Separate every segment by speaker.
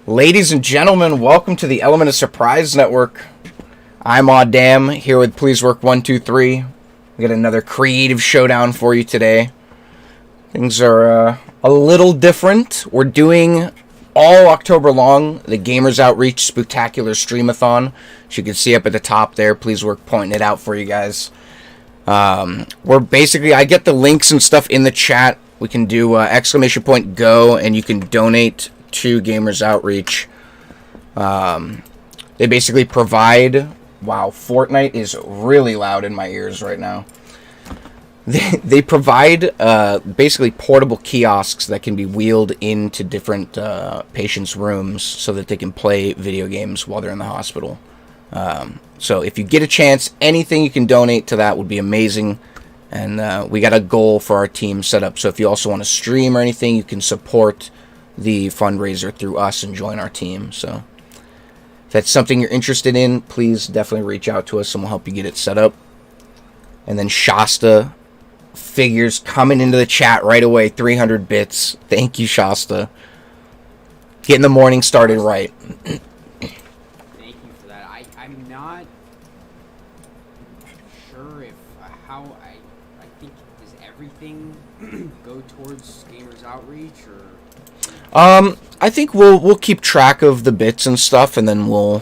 Speaker 1: Ladies and gentlemen, welcome to the Element of Surprise Network. I'm Audam, here with Please Work 123. We got another creative showdown for you today. Things are a little different. We're doing all October long the Gamers Outreach Spooktacular Streamathon. As you can see up at the top there, Please Work pointing it out for you guys. We're basically, I get the links and stuff in the chat. We can do ! Go, and you can donate to Gamers Outreach. They basically provide... Wow, Fortnite is really loud in my ears right now. They provide basically portable kiosks that can be wheeled into different patients' rooms so that they can play video games while they're in the hospital. So if you get a chance, anything you can donate to that would be amazing. And we got a goal for our team set up. So if you also want to stream or anything, you can support the fundraiser through us and join our team. So if that's something you're interested in, please definitely reach out to us and we'll help you get it set up. And then Shasta figures coming into the chat right away, 300 bits. Thank you, Shasta. Getting the morning started right.
Speaker 2: Thank you for that. I'm not sure if how I think, does everything go towards Gamers Outreach, or
Speaker 1: I think we'll keep track of the bits and stuff, and then we'll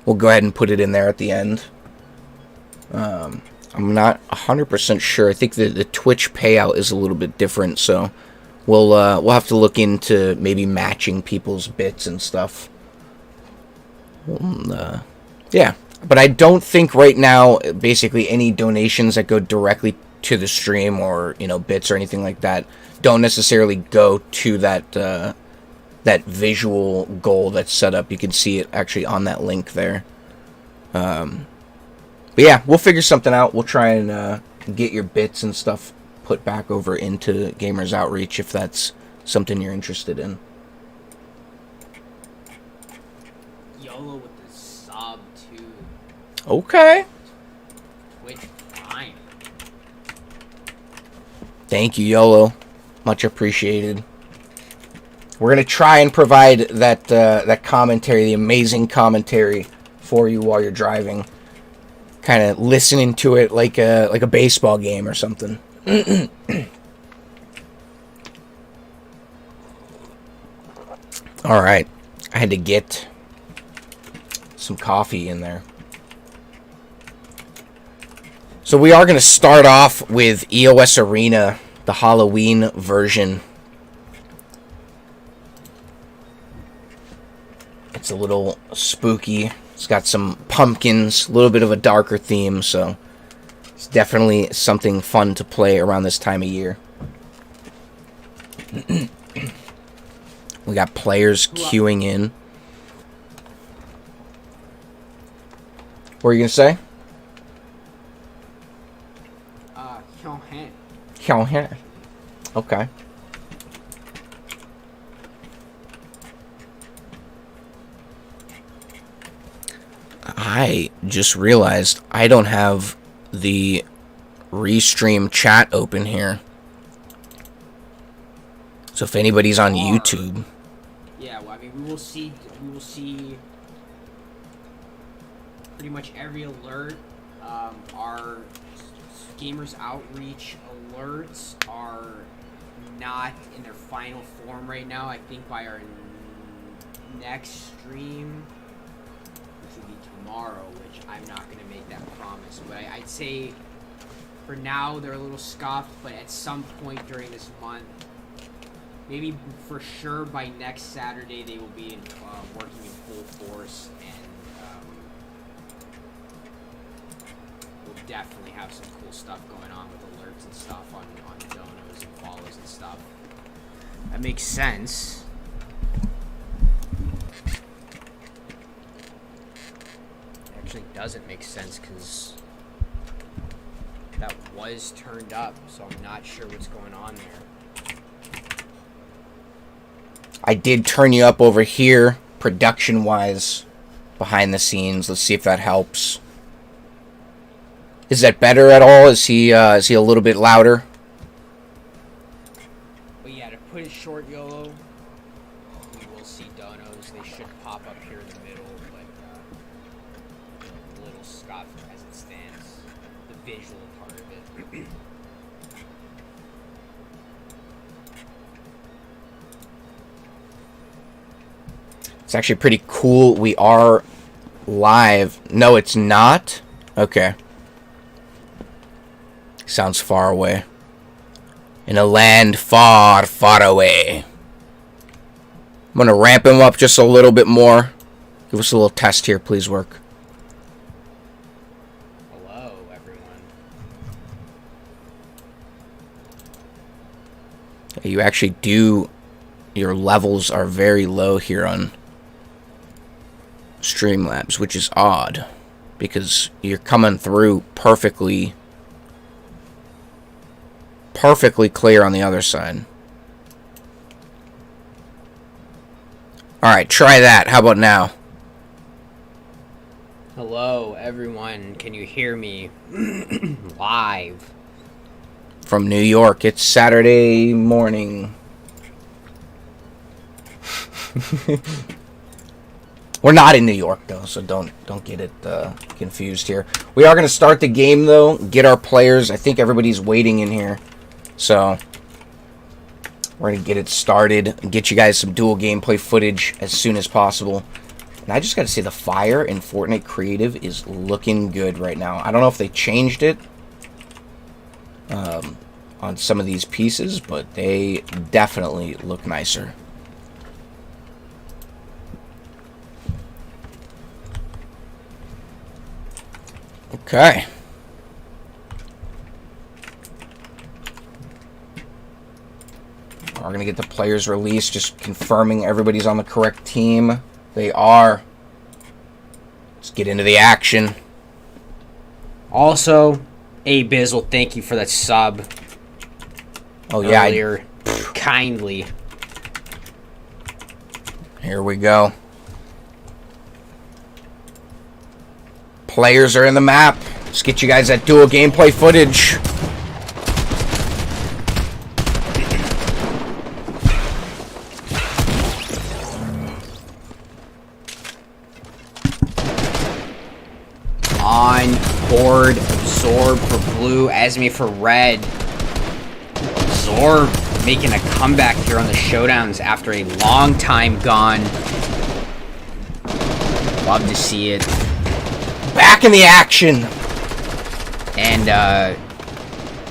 Speaker 1: go ahead and put it in there at the end. I'm not 100% sure. I think the Twitch payout is a little bit different, so we'll have to look into maybe matching people's bits and stuff. Yeah, but I don't think right now basically any donations that go directly to the stream or bits or anything like that don't necessarily go to that that visual goal that's set up. You can see it actually on that link there. But yeah, we'll figure something out. We'll try and get your bits and stuff put back over into Gamers Outreach if that's something you're interested in.
Speaker 2: YOLO with the sub too.
Speaker 1: Okay.
Speaker 2: Twitch Prime.
Speaker 1: Thank you, YOLO. Much appreciated. We're gonna try and provide that commentary, the amazing commentary, for you while you're driving. Kind of listening to it like a baseball game or something. All right, I had to get some coffee in there. So we are going to start off with EOS Arena, the Halloween version. It's a little spooky. It's got some pumpkins, a little bit of a darker theme, so it's definitely something fun to play around this time of year. We got players queuing in. What were you going to say? Hyunhan. Okay. I just realized I don't have the Restream chat open here. So if anybody's on YouTube...
Speaker 2: Yeah, well, I mean, we will see pretty much every alert. Our Gamers Outreach alerts are not in their final form right now. I think by our next stream, which will be tomorrow, which I'm not going to make that promise, but I'd say for now they're a little scuffed, but at some point during this month, maybe for sure by next Saturday, they will be working in full force, and we'll definitely have some cool stuff going on with alerts and stuff on donos and follows and stuff. That makes sense. Actually doesn't make sense because that was turned up, so I'm not sure what's going on there.
Speaker 1: I did turn you up over here, production-wise, behind the scenes. Let's see if that helps. Is that better at all? Is he a little bit louder?
Speaker 2: But yeah, to put it short, YOLO, we will see donos. They should pop up here in the middle, but a little scuffed as it stands. The visual part of it.
Speaker 1: It's actually pretty cool. We are live. No, it's not. Okay. Sounds far away. In a land far, far away. I'm going to ramp him up just a little bit more. Give us a little test here. Please work.
Speaker 2: Hello, everyone.
Speaker 1: You actually do... Your levels are very low here on Streamlabs, which is odd. Because you're coming through perfectly clear on the other side. Alright, try that. How about now?
Speaker 2: Hello, everyone. Can you hear me? Live.
Speaker 1: From New York. It's Saturday morning. We're not in New York, though, so don't get it confused here. We are going to start the game, though. Get our players. I think everybody's waiting in here. So, we're going to get it started and get you guys some dual gameplay footage as soon as possible. And I just got to say, the fire in Fortnite Creative is looking good right now. I don't know if they changed it on some of these pieces, but they definitely look nicer. Okay. We're going to get the players released, just confirming everybody's on the correct team. They are. Let's get into the action.
Speaker 2: Also, Bizzle, thank you for that sub.
Speaker 1: Oh, yeah.
Speaker 2: Earlier. Kindly.
Speaker 1: Here we go. Players are in the map. Let's get you guys that dual gameplay footage.
Speaker 2: On board, Absorb for blue, Esme for red. Absorb making a comeback here on the Showdowns after a long time gone. Love to see it.
Speaker 1: Back in the action.
Speaker 2: And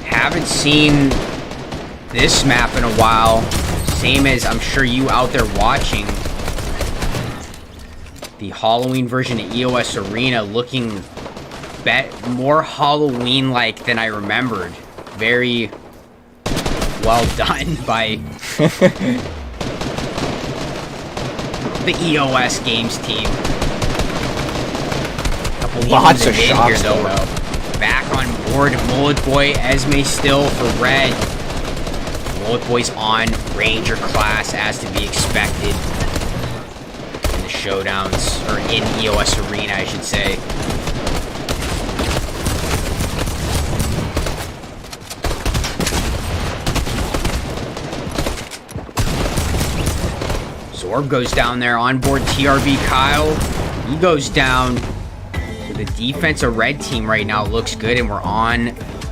Speaker 2: haven't seen this map in a while. Same as I'm sure you out there watching. The Halloween version of EOS Arena looking more Halloween-like than I remembered. Very well done by the EOS Games team.
Speaker 1: Lots of shots
Speaker 2: here, though. Back on board, Mullet Boy, Esme still for red. Mullet Boy's on Ranger class as to be expected in the Showdowns, or in EOS Arena, I should say. Zorb goes down there on board TRB Kyle. He goes down. The defense of red team right now looks good, and we're on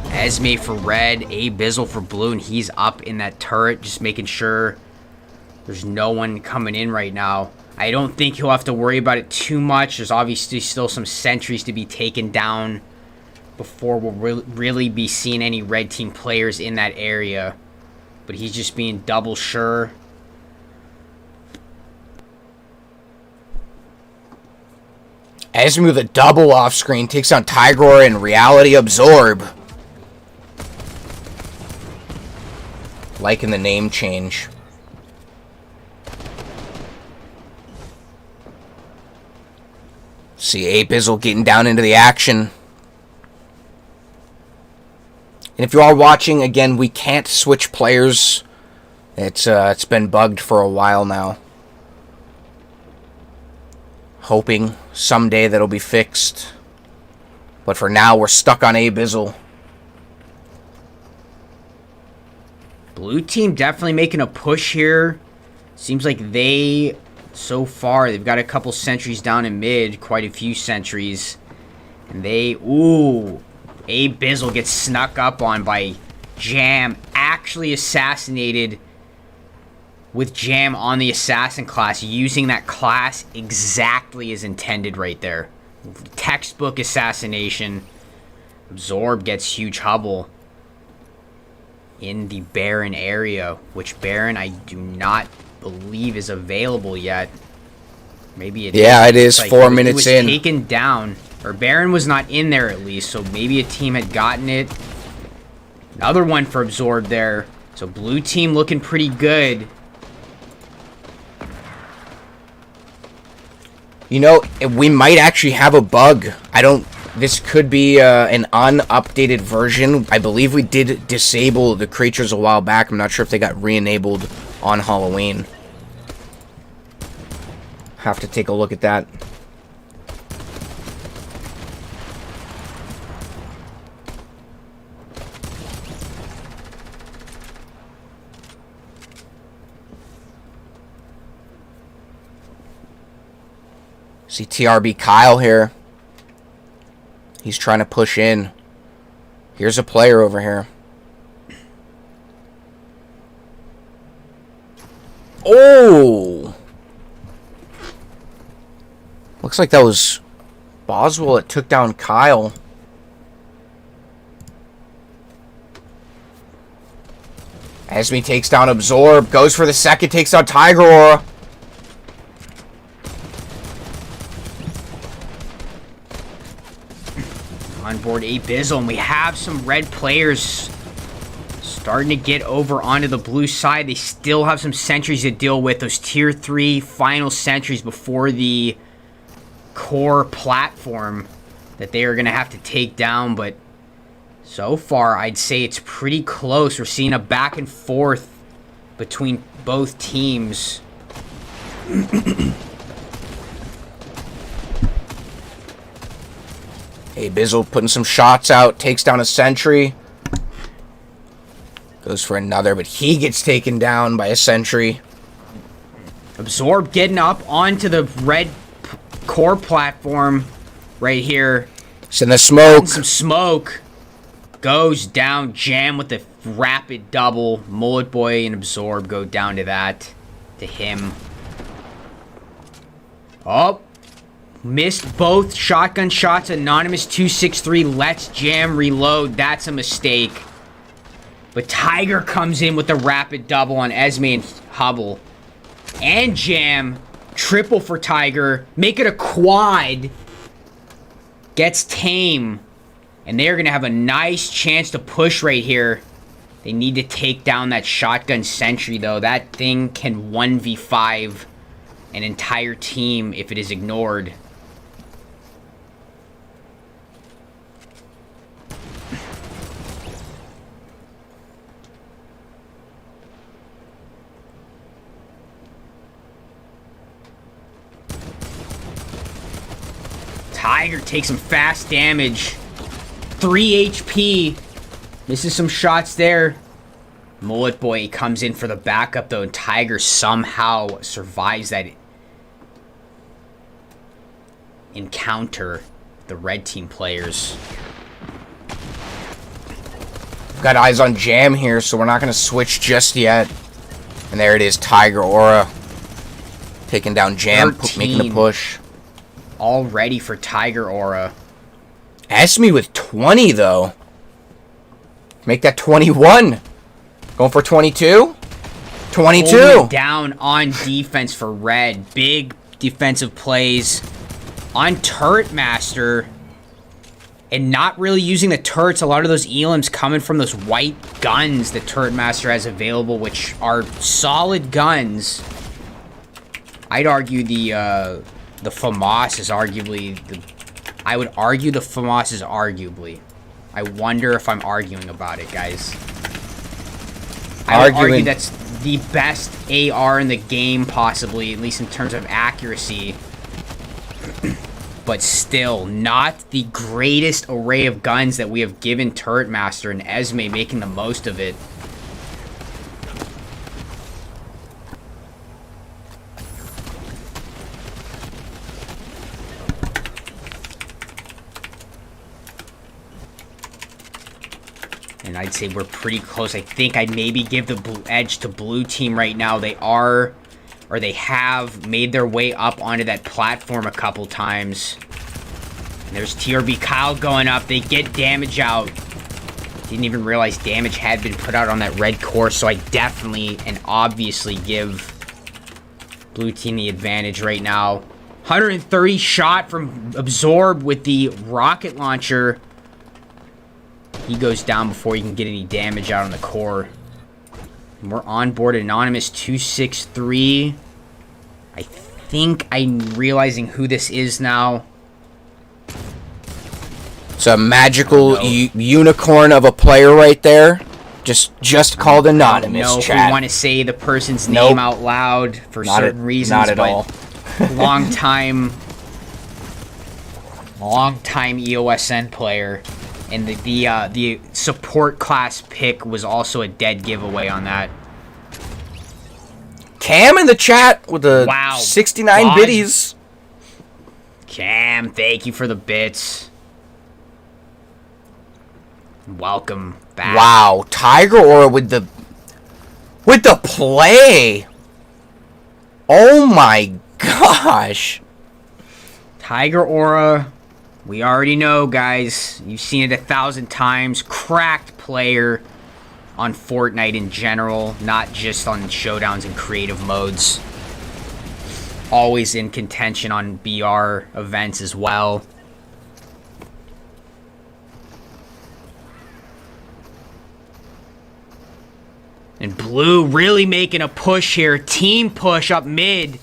Speaker 2: Esme for red, Bizzle for blue, and he's up in that turret, just making sure there's no one coming in right now. I don't think he'll have to worry about it too much. There's obviously still some sentries to be taken down before we'll really be seeing any red team players in that area. But he's just being double sure.
Speaker 1: Esme with a double off screen takes on Tigor and Reality Absorb. Liking the name change. See Bizzle getting down into the action. And if you are watching, again, we can't switch players. It's been bugged for a while now. Hoping someday that'll be fixed. But for now, we're stuck on Bizzle.
Speaker 2: Blue team definitely making a push here. Seems like they so far, they've got a couple sentries down in mid, quite a few sentries. And they, ooh, A Bizzle gets snuck up on by Jam, actually assassinated with Jam on the assassin class, using that class exactly as intended right there. Textbook assassination. Absorb gets huge hubble in the Baron area, which Baron I do not believe is available yet. Maybe it is.
Speaker 1: Yeah, it is.
Speaker 2: Like
Speaker 1: 4 minutes in.
Speaker 2: It was taken down, or Baron was not in there at least, so maybe a team had gotten it. Another one for Absorb there. So blue team looking pretty good.
Speaker 1: You know, we might actually have a bug. This could be an unupdated version. I believe we did disable the creatures a while back. I'm not sure if they got re-enabled on Halloween. Have to take a look at that. See TRB Kyle here. He's trying to push in. Here's a player over here. Oh! Looks like that was Boswell that took down Kyle. Esme takes down Absorb. Goes for the second. Takes down Tiger Aura.
Speaker 2: On board A Bizzle, and we have some red players starting to get over onto the blue side. They still have some sentries to deal with. Those tier 3 final sentries before the core platform that they are going to have to take down. But so far, I'd say it's pretty close. We're seeing a back and forth between both teams.
Speaker 1: Hey, Bizzle putting some shots out, takes down a sentry. Goes for another, but he gets taken down by a sentry.
Speaker 2: Absorb getting up onto the red core platform right here.
Speaker 1: It's in the smoke.
Speaker 2: Some smoke. Goes down. Jam with the rapid double. Mullet Boy and Absorb go down to that. To him. Oh. Missed both shotgun shots. Anonymous 263 lets Jam reload. That's a mistake. But Tiger comes in with the rapid double on Esme and Hubble. And Jam. Triple for Tiger. Make it a quad. Gets Tame. And they're going to have a nice chance to push right here. They need to take down that shotgun sentry, though. That thing can 1v5 an entire team if it is ignored. Tiger takes some fast damage. 3 HP. Misses some shots there. Mullet Boy comes in for the backup, though, and Tiger somehow survives that encounter. The red team players.
Speaker 1: We've got eyes on Jam here, so we're not going to switch just yet. And there it is, Tiger Aura. Taking down Jam, making the push.
Speaker 2: All ready for Tiger Aura.
Speaker 1: Esme with 20, though. Make that 21. Going for 22. 22.
Speaker 2: Holding down on defense for red. Big defensive plays on Turret Master. And not really using the turrets. A lot of those elims coming from those white guns that Turret Master has available, which are solid guns. I'd argue the FAMAS is arguably I would argue the FAMAS is arguably. I wonder if I'm arguing about it, guys. I would argue that's the best AR in the game, possibly, at least in terms of accuracy. But still, not the greatest array of guns that we have given Turret Master, and Esme making the most of it.
Speaker 3: And I'd say we're pretty close. I think I'd maybe give the edge to blue team right now. They are, or they have made their way up onto that platform a couple times. And there's TRB Kyle going up. They get damage out. Didn't even realize damage had been put out on that red core, so I definitely and obviously give blue team the advantage right now. 130 shot from Absorb with the rocket launcher. He goes down before he can get any damage out on the core. And we're on board Anonymous 263. I think I'm realizing who this is now.
Speaker 1: It's a magical unicorn of a player right there. Just called Anonymous,
Speaker 3: I don't know
Speaker 1: chat.
Speaker 3: if we want to say the person's name out loud for certain reasons.
Speaker 1: Not at all.
Speaker 3: long time EOSN player. And the support class pick was also a dead giveaway on that.
Speaker 1: Cam in the chat with the 69 biddies.
Speaker 3: Cam, thank you for the bits. Welcome back.
Speaker 1: Wow, Tiger Aura with the play. Oh my gosh.
Speaker 3: Tiger Aura, we already know, guys. You've seen it 1,000 times. Cracked player on Fortnite in general, not just on Showdowns and creative modes. Always in contention on BR events as well. And blue really making a push here. Team push up mid.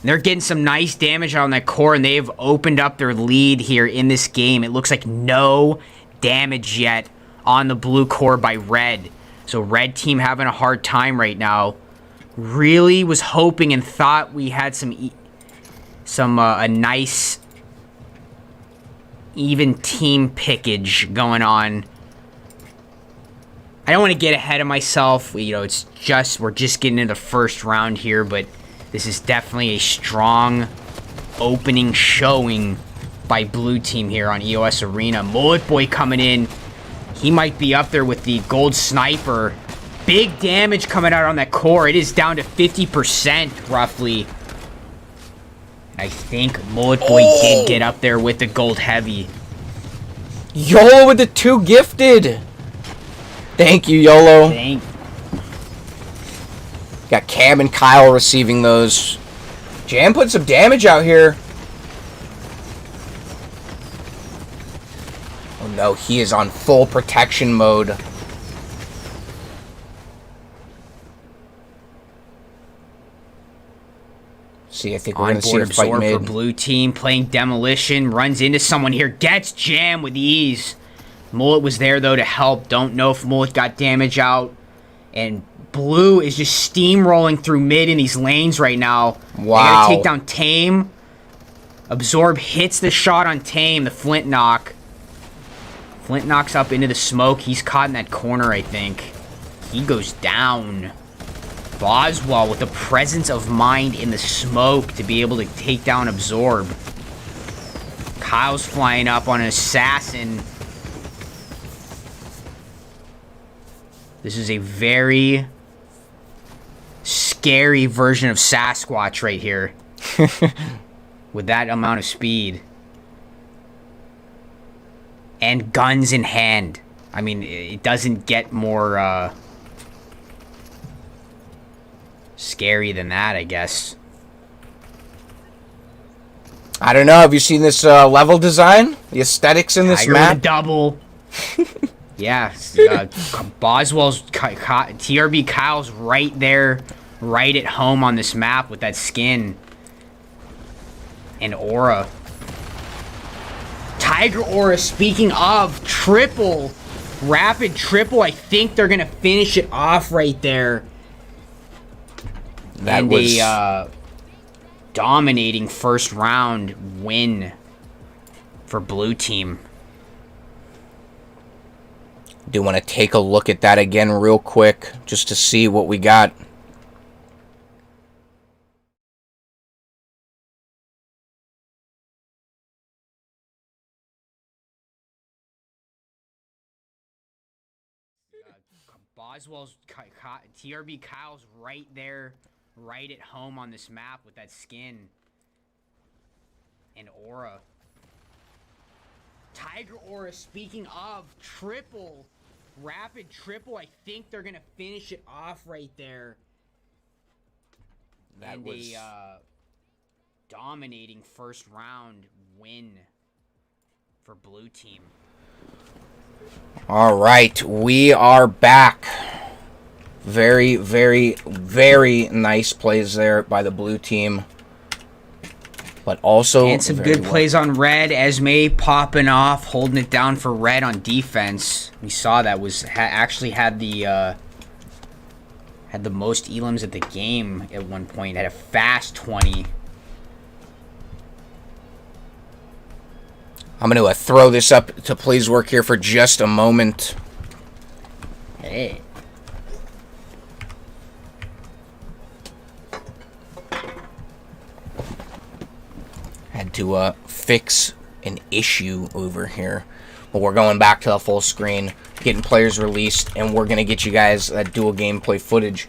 Speaker 3: They're getting some nice damage on that core, and they've opened up their lead here in this game. It looks like no damage yet on the blue core by red. So red team having a hard time right now. Really was hoping and thought we had a nice even team pickage going on. I don't want to get ahead of myself. You know, we're just getting into the first round here, but this is definitely a strong opening showing by blue team here on EOS Arena. Mullet Boy coming in. He might be up there with the gold sniper. Big damage coming out on that core. It is down to 50% roughly. I think Mullet Boy did get up there with the gold heavy.
Speaker 1: YOLO with the 2 gifted. Thank you, YOLO. Got Cam and Kyle receiving those. Jam put some damage out here. Oh no, he is on full protection mode. See, I think we're going to see a fight mid.
Speaker 3: For blue team playing demolition. Runs into someone here. Gets Jam with ease. Mullet was there, though, to help. Don't know if Mullet got damage out. And blue is just steamrolling through mid in these lanes right now.
Speaker 1: Wow.
Speaker 3: They gotta take down Tame. Absorb hits the shot on Tame, the Flint knock. Flint knocks up into the smoke. He's caught in that corner, I think. He goes down. Boswell with the presence of mind in the smoke to be able to take down Absorb. Kyle's flying up on an assassin. This is a very scary version of Sasquatch right here. With that amount of speed. And guns in hand. I mean, it doesn't get more scary than that, I guess.
Speaker 1: I don't know. Have you seen this level design? The aesthetics in this map?
Speaker 3: With a double. Yeah, Boswell's, TRB Kyle's right there, right at home on this map with that skin. And Aura. Tiger Aura, speaking of, triple, rapid triple, I think they're going to finish it off right there.
Speaker 1: That
Speaker 3: and
Speaker 1: was
Speaker 3: a dominating first round win for blue team.
Speaker 1: Do want to take a look at that again real quick, just to see what we got.
Speaker 3: Boswell's TRB Kyle's right there, right at home on this map with that skin and aura. Tiger aura, speaking of, triple, rapid triple. I think they're gonna finish it off right there.
Speaker 1: That
Speaker 3: and
Speaker 1: was
Speaker 3: a dominating first round win for blue team.
Speaker 1: all right. We are back. Very, very, very nice plays there by the blue team. But also
Speaker 3: And some good plays on red. Esme popping off, holding it down for red on defense. We saw that was actually had the most elims at the game at one point. Had a fast 20.
Speaker 1: I'm going to throw this up to Please Work here for just a moment.
Speaker 3: Hey.
Speaker 1: Had to fix an issue over here. But we're going back to the full screen, getting players released, and we're going to get you guys that dual gameplay footage.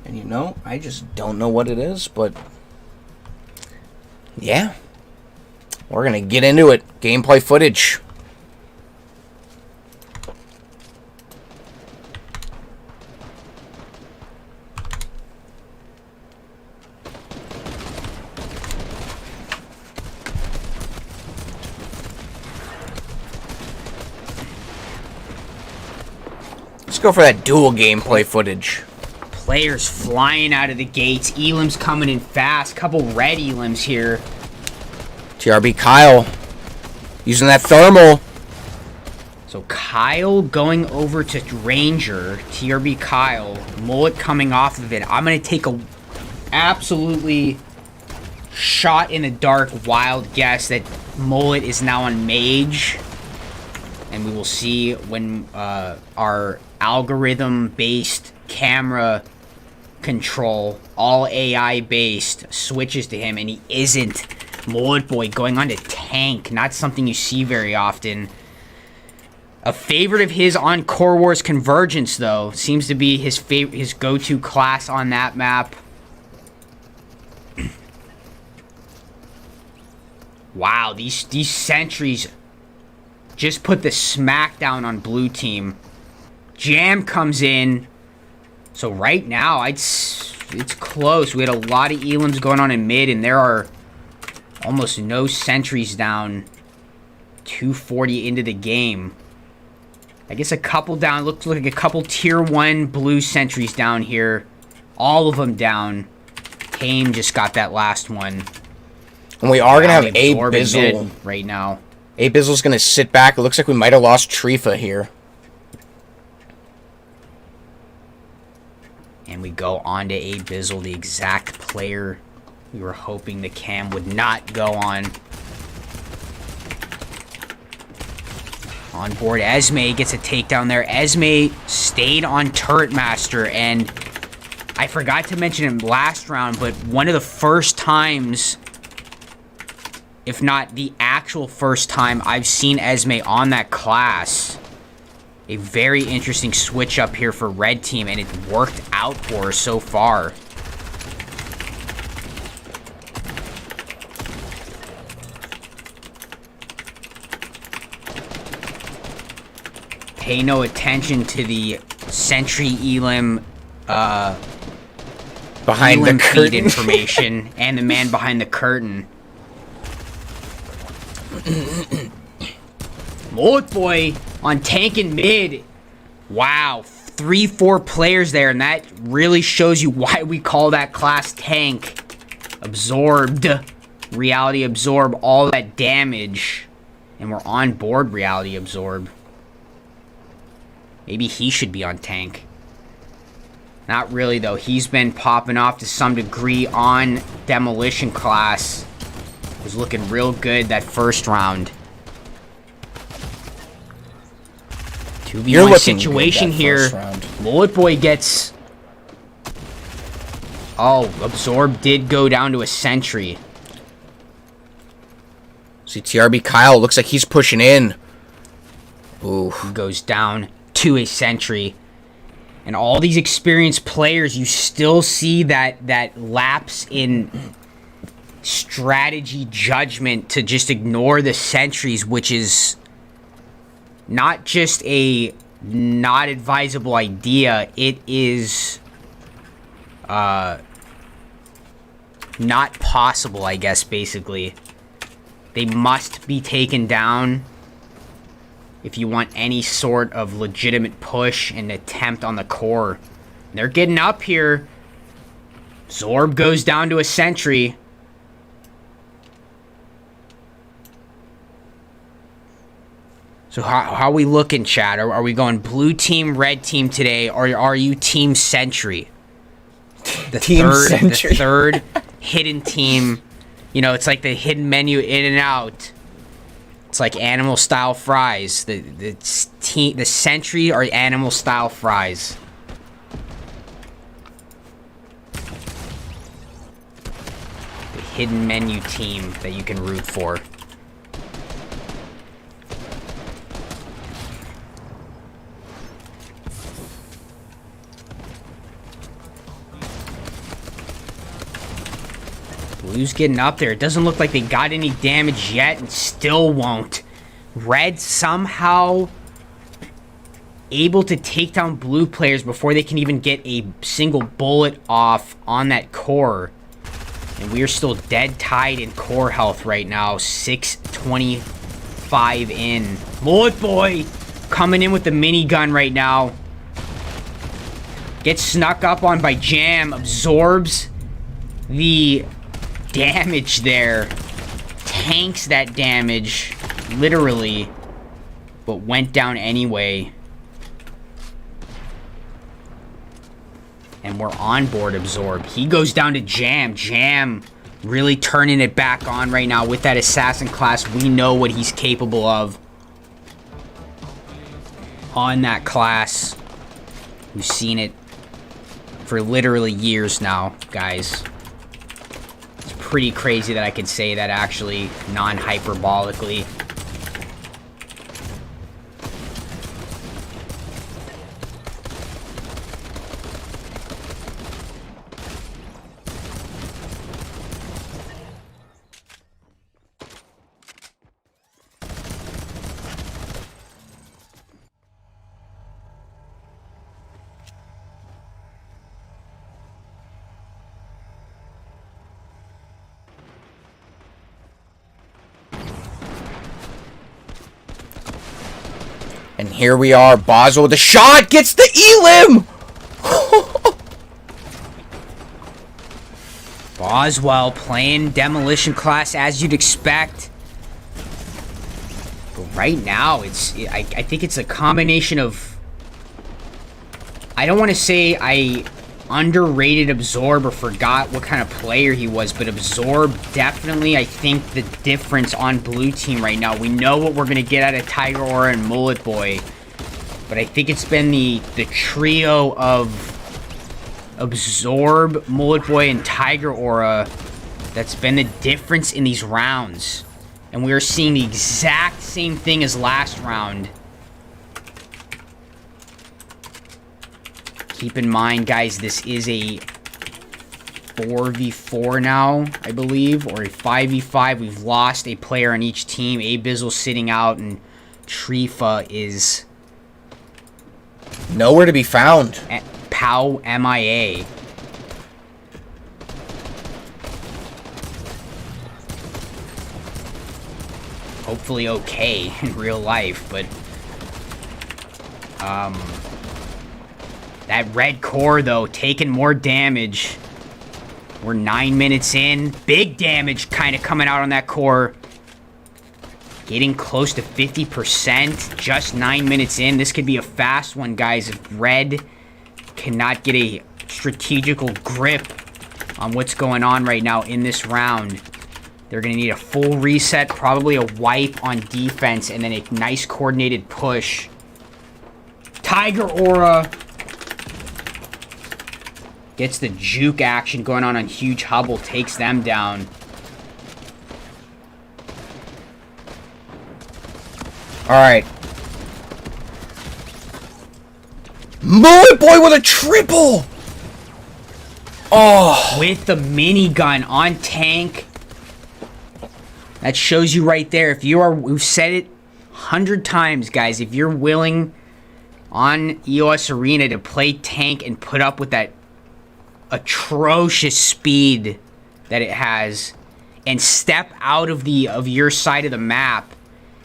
Speaker 1: And you know, I just don't know what it is, but yeah. We're going to get into it. Gameplay footage. Let's go for that dual gameplay footage.
Speaker 3: Players flying out of the gates. Elim's coming in fast. Couple red Elims here.
Speaker 1: TRB Kyle using that thermal.
Speaker 3: So Kyle going over to Ranger. TRB Kyle. Mullet coming off of it. I'm going to take a absolutely shot in the dark wild guess that Mullet is now on Mage. And we will see when our algorithm-based camera control, all AI-based, switches to him, and he isn't. Mullet Boy going on to tank, not something you see very often. A favorite of his on Core Wars Convergence, though, seems to be his go-to class on that map. Wow, these sentries just put the smackdown on blue team. Jam comes in. So right now, it's close. We had a lot of elims going on in mid, and there are almost no sentries down. 240 into the game. I guess a couple down. Looks like a couple tier 1 blue sentries down here. All of them down. Tame just got that last one.
Speaker 1: And we are going to have A Bizzle
Speaker 3: right now.
Speaker 1: A Bizzle's going to sit back. It looks like we might have lost Trifa here.
Speaker 3: And we go on to A Bizzle, the exact player we were hoping the cam would not go on. On board, Esme gets a takedown there. Esme stayed on Turret Master, and I forgot to mention him last round, but one of the first times, if not the actual first time, I've seen Esme on that class. A very interesting switch up here for red team, and it worked out for her so far. Pay no attention to the Sentry Elim
Speaker 1: behind
Speaker 3: Elim
Speaker 1: the
Speaker 3: feed
Speaker 1: curtain
Speaker 3: information and the man behind the curtain. Mullet Boy on tank and mid. Wow, 3-4 players there, and that really shows you why we call that class tank. Absorbed. Reality absorb all that damage. And we're on board reality absorb. Maybe he should be on tank. Not really, though. He's been popping off to some degree on demolition class. Was looking real good that first round. 2v1 situation here. Mullet Boy gets... Oh, Absorb did go down to a sentry.
Speaker 1: See, TRB Kyle looks like he's pushing in. Ooh.
Speaker 3: He goes down to a sentry. And all these experienced players, you still see that lapse in strategy judgment to just ignore the sentries, which is not just a not advisable idea, it is not possible, I guess, basically. They must be taken down if you want any sort of legitimate push and attempt on the core. They're getting up here. Zorb goes down to a sentry. So how are we looking, chat? Are we going blue team, red team today, or are you team sentry? The third hidden team. You know, it's like the hidden menu in and out. It's like animal style fries. The sentry are animal style fries. The hidden menu team that you can root for. Blue's getting up there. It doesn't look like they got any damage yet and still won't. Red somehow able to take down blue players before they can even get a single bullet off on that core. And we are still dead tied in core health right now. 625 in. Mullet Boy coming in with the minigun right now. Gets snuck up on by Jam. Absorbs the damage there. Tanks that damage, literally, but went down anyway. And we're on board Absorb. He goes down to Jam. Jam really turning it back on right now with that assassin class. We know what he's capable of on that class. We've seen it for literally years now, guys. Pretty crazy that I could say that actually non-hyperbolically.
Speaker 1: And here we are, Boswell with the shot, gets the elim!
Speaker 3: Boswell playing demolition class as you'd expect. But right now, I think it's a combination of... I don't want to say I underrated Absorb or forgot what kind of player he was, but Absorb definitely, I think, the difference on blue team right now. We know what we're going to get out of Tiger Aura and Mullet Boy, but I think it's been the trio of Absorb, Mullet Boy, and Tiger Aura that's been the difference in these rounds. And we are seeing the exact same thing as last round. Keep in mind, guys, this is a 4v4 now, I believe, or a 5v5. We've lost a player on each team. Abizzle sitting out, and Trifa is...
Speaker 1: nowhere to be found.
Speaker 3: Pow MIA. Hopefully okay in real life, but... that red core, though, taking more damage. We're 9 minutes in. Big damage kind of coming out on that core. Getting close to 50%. Just 9 minutes in. This could be a fast one, guys. If red cannot get a strategical grip on what's going on right now in this round, they're going to need a full reset, probably a wipe on defense, and then a nice coordinated push. Tiger Aura gets the juke action going on Huge Hubble, takes them down.
Speaker 1: Alright. Mullet Boy with a triple! Oh.
Speaker 3: With the minigun on tank. That shows you right there. If you are, we've said it 100 times, guys. If you're willing on EOS Arena to play tank and put up with that atrocious speed that it has, and step out of your side of the map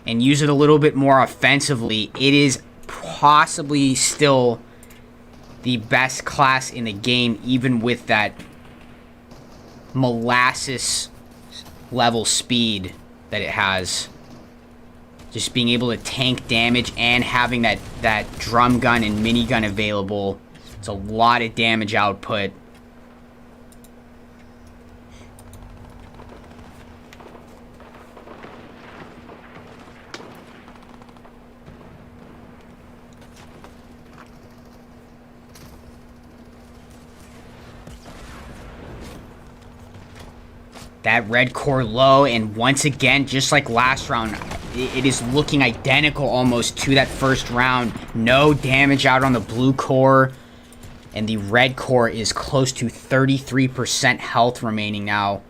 Speaker 3: and use it a little bit more offensively, it is possibly still the best class in the game, even with that molasses level speed that it has. Just being able to tank damage and having that drum gun and minigun available. It's a lot of damage output. That red core low, and once again, just like last round, it is looking identical almost to that first round. No damage out on the blue core, and the red core is close to 33% health remaining now.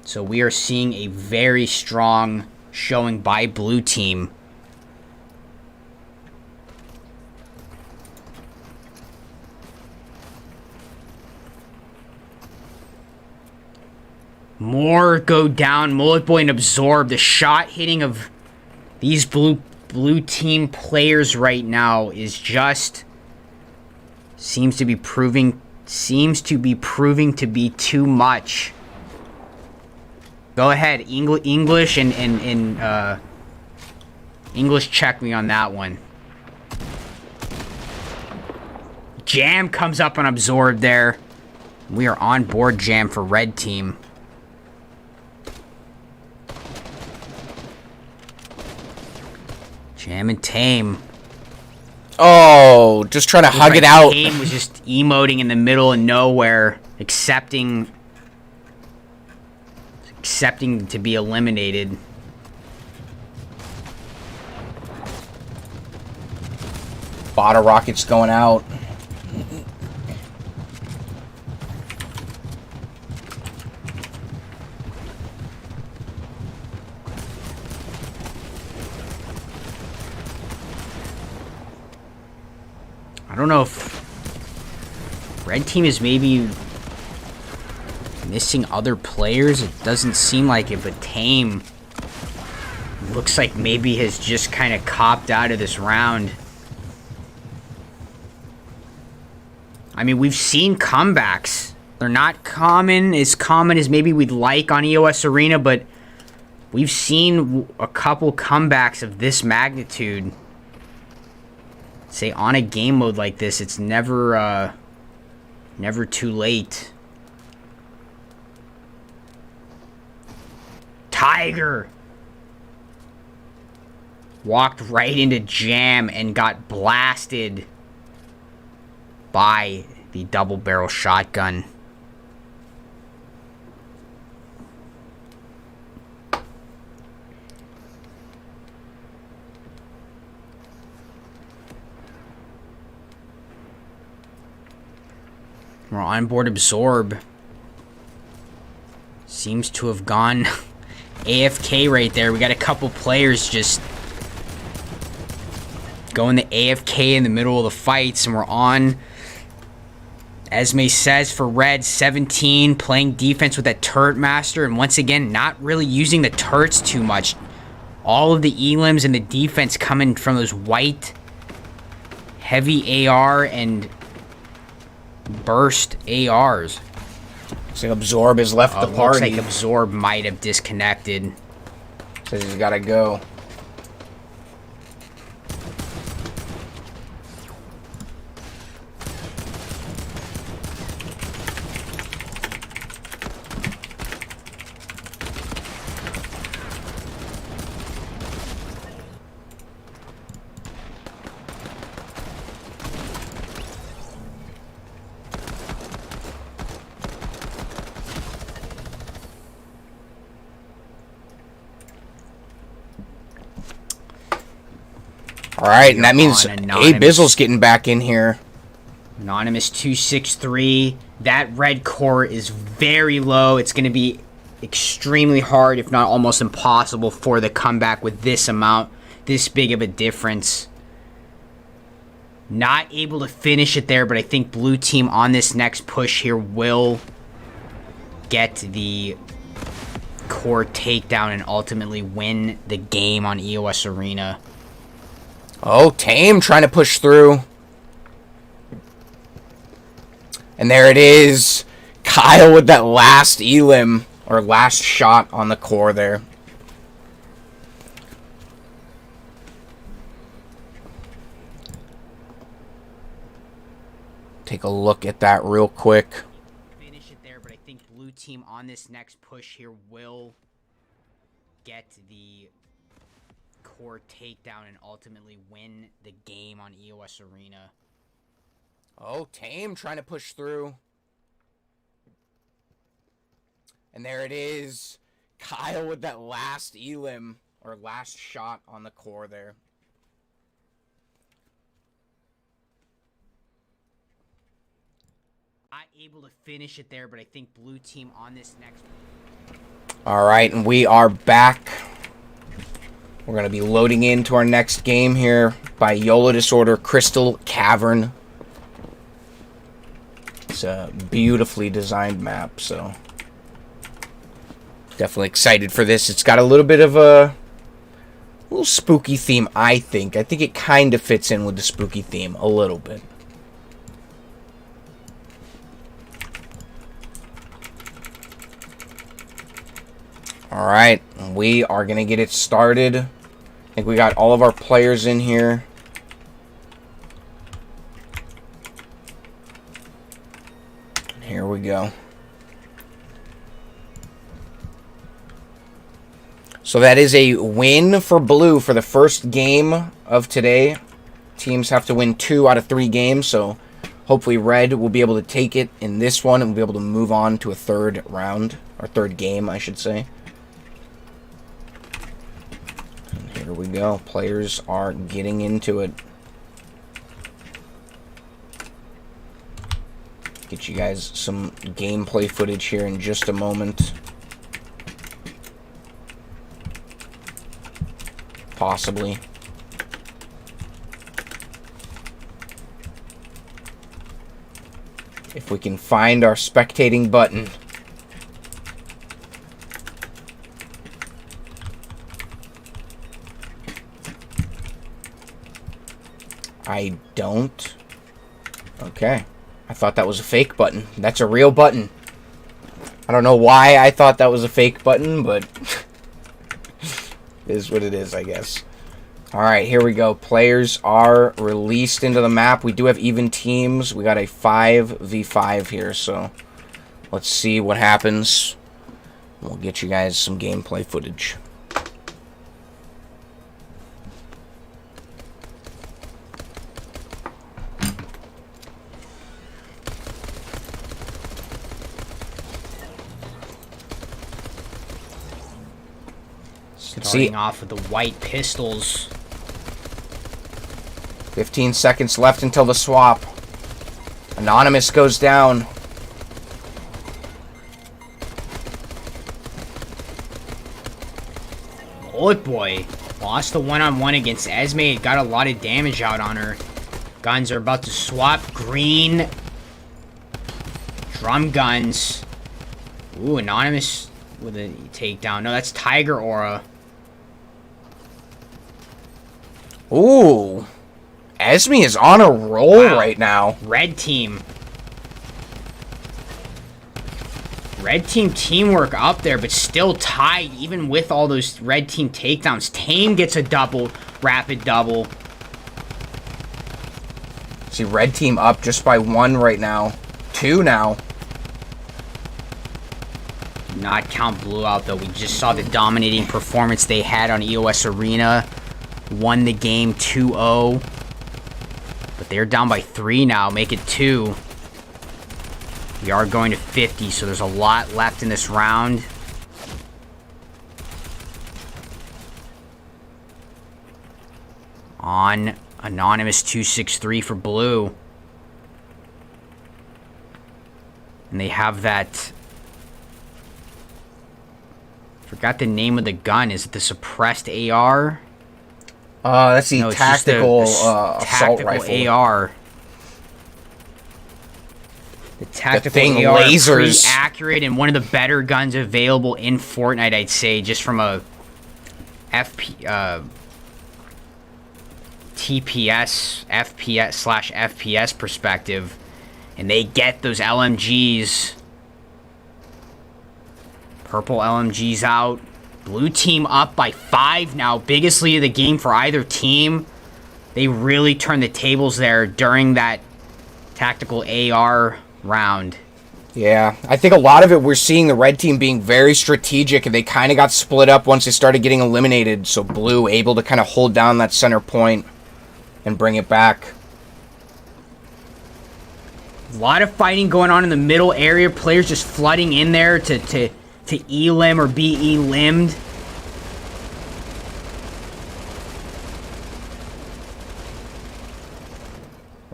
Speaker 3: So we are seeing a very strong showing by blue team. More go down. Mullet Boy and Absorb. The shot hitting of these blue team players right now is just seems to be proving to be too much. Go ahead, English and English, check me on that one. Jam comes up on Absorb there. We are on board Jam for red team. Jam and Tame.
Speaker 1: Oh, just trying to hug it out.
Speaker 3: Tame was just emoting in the middle of nowhere, accepting to be eliminated.
Speaker 1: Bottle rockets going out.
Speaker 3: I don't know if red team is maybe missing other players. It doesn't seem like it, but Tame looks like maybe has just kind of copped out of this round. I mean, we've seen comebacks. They're not common as maybe we'd like on EOS Arena, but we've seen a couple comebacks of this magnitude. Say on a game mode like this, it's never too late. Tiger walked right into Jam and got blasted by the double barrel shotgun. We're on board Absorb. Seems to have gone AFK right there. We got a couple players just going to AFK in the middle of the fights, and we're on, Esme says, for red, 17, playing defense with that turret master, and once again, not really using the turrets too much. All of the elims and the defense coming from those white heavy AR and burst ARs.
Speaker 1: Looks like Absorb has left the party.
Speaker 3: Looks like Absorb might have disconnected.
Speaker 1: Says he's gotta go. All right, and that means
Speaker 3: Anonymous.
Speaker 1: Bizzle's getting back in here.
Speaker 3: Anonymous 263. That red core is very low. It's going to be extremely hard, if not almost impossible, for the comeback with this amount, this big of a difference. Not able to finish it there, but I think blue team on this next push here will get the core takedown and ultimately win the game on EOS Arena.
Speaker 1: Oh, Tame trying to push through. And there it is. Kyle with that last elim, or last shot on the core there. Take a look at that real quick.
Speaker 3: Finish it there, but I think blue team on this next push here will get the core takedown and ultimately win the game on EOS Arena.
Speaker 1: Oh, Tame trying to push through. And there it is. Kyle with that last elim, or last shot on the core there.
Speaker 3: Not able to finish it there, but I think blue team on this next...
Speaker 1: Alright, and we are back. We're going to be loading into our next game here by YOLO Disorder Crystal Cavern. It's a beautifully designed map, so definitely excited for this. It's got a little bit of a little spooky theme, I think. I think it kind of fits in with the spooky theme a little bit. Alright, we are going to get it started. I think we got all of our players in here. Here we go. So that is a win for blue for the first game of today. Teams have to win 2 out of 3 games, so hopefully red will be able to take it in this one and we'll be able to move on to a third round, or third game, I should say. And here we go. Players are getting into it. Get you guys some gameplay footage here in just a moment. Possibly. If we can find our spectating button. I don't. Okay. I thought that was a fake button. That's a real button. I don't know why I thought that was a fake button, but it is what it is, I guess. Alright, here we go. Players are released into the map. We do have even teams. We got a 5v5 here, so let's see what happens. We'll get you guys some gameplay footage.
Speaker 3: Starting off with the white pistols.
Speaker 1: 15 seconds left until the swap. Anonymous goes down.
Speaker 3: Bullet Boy lost the one-on-one against Esme. Got a lot of damage out on her. Guns are about to swap. Green. Drum guns. Ooh, Anonymous with a takedown. No, that's Tiger Aura.
Speaker 1: Ooh. Esme is on a roll right now.
Speaker 3: Red team. Red team teamwork up there, but still tied even with all those red team takedowns. Tame gets a double, rapid double.
Speaker 1: See, red team up just by 1 right now. 2 now.
Speaker 3: Not count blue out, though. We just saw the dominating performance they had on EOS Arena. Won the game 2-0. But they're down by 3 now. Make it 2. We are going to 50, so there's a lot left in this round. on Anonymous 263 for blue. And they have that... Forgot the name of the gun. Is it the suppressed AR?
Speaker 1: That's the tactical assault
Speaker 3: tactical
Speaker 1: rifle.
Speaker 3: AR. The tactical
Speaker 1: thing
Speaker 3: AR,
Speaker 1: lasers.
Speaker 3: pretty accurate and one of the better guns available in Fortnite, I'd say, just from a TPS, FPS/FPS perspective. And they get those LMGs. Purple LMGs out. Blue team up by 5 now. Biggest lead of the game for either team. They really turned the tables there during that tactical AR round.
Speaker 1: Yeah, I think a lot of it we're seeing the red team being very strategic, and they kind of got split up once they started getting eliminated. So blue able to kind of hold down that center point and bring it back.
Speaker 3: A lot of fighting going on in the middle area. Players just flooding in there to elim or be elimed.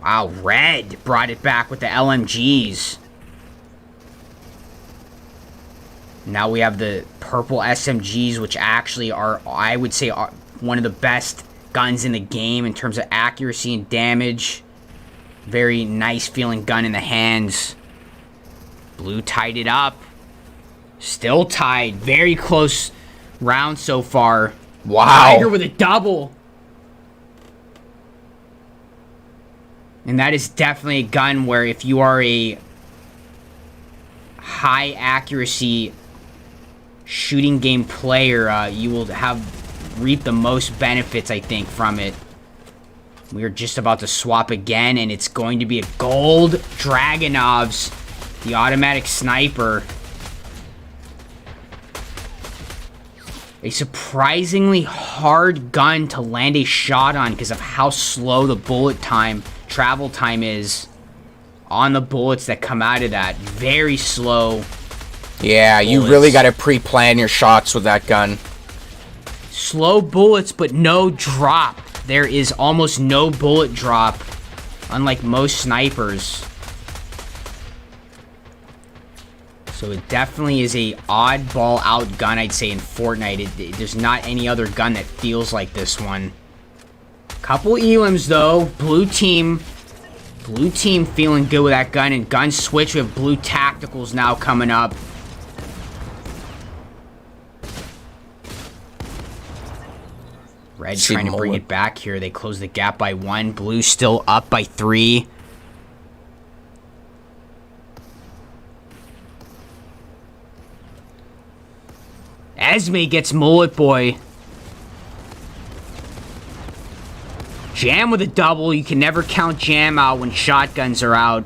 Speaker 3: Wow, red brought it back with the LMGs. Now we have the purple SMGs, which actually are, I would say, are one of the best guns in the game in terms of accuracy and damage. Very nice feeling gun in the hands. Blue tied it up. Still tied. Very close round so far.
Speaker 1: Wow.
Speaker 3: Tiger with a double. And that is definitely a gun where if you are a high accuracy shooting game player, you will reap the most benefits, I think, from it. We are just about to swap again, and it's going to be a gold Dragunov's, the automatic sniper. A surprisingly hard gun to land a shot on because of how slow the bullet time, travel time is on the bullets that come out of that. Very slow.
Speaker 1: Yeah,
Speaker 3: bullets.
Speaker 1: You really got to pre-plan your shots with that gun.
Speaker 3: Slow bullets, but no drop. There is almost no bullet drop, unlike most snipers. So it definitely is a oddball out gun, I'd say, in Fortnite. There's not any other gun that feels like this one. Couple elims, though. Blue team feeling good with that gun. And gun switch, we have blue tacticals now coming up. Red trying to bring it back here. They close the gap by 1. Blue still up by 3. Esme gets Mullet Boy. Jam with a double. You can never count Jam out when shotguns are out.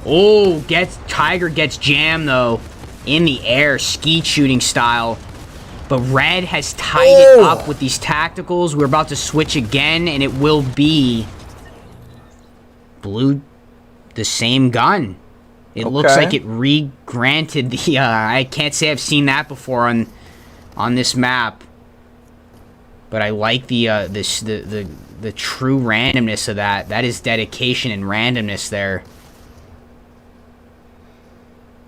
Speaker 3: Oh, Tiger gets Jam, though. In the air, skeet shooting style. But Red has tied it up with these tacticals. We're about to switch again, and it will be Blue, the same gun. It looks like it re-granted the, I can't say I've seen that before on this map. But I like the true randomness of that. That is dedication and randomness there.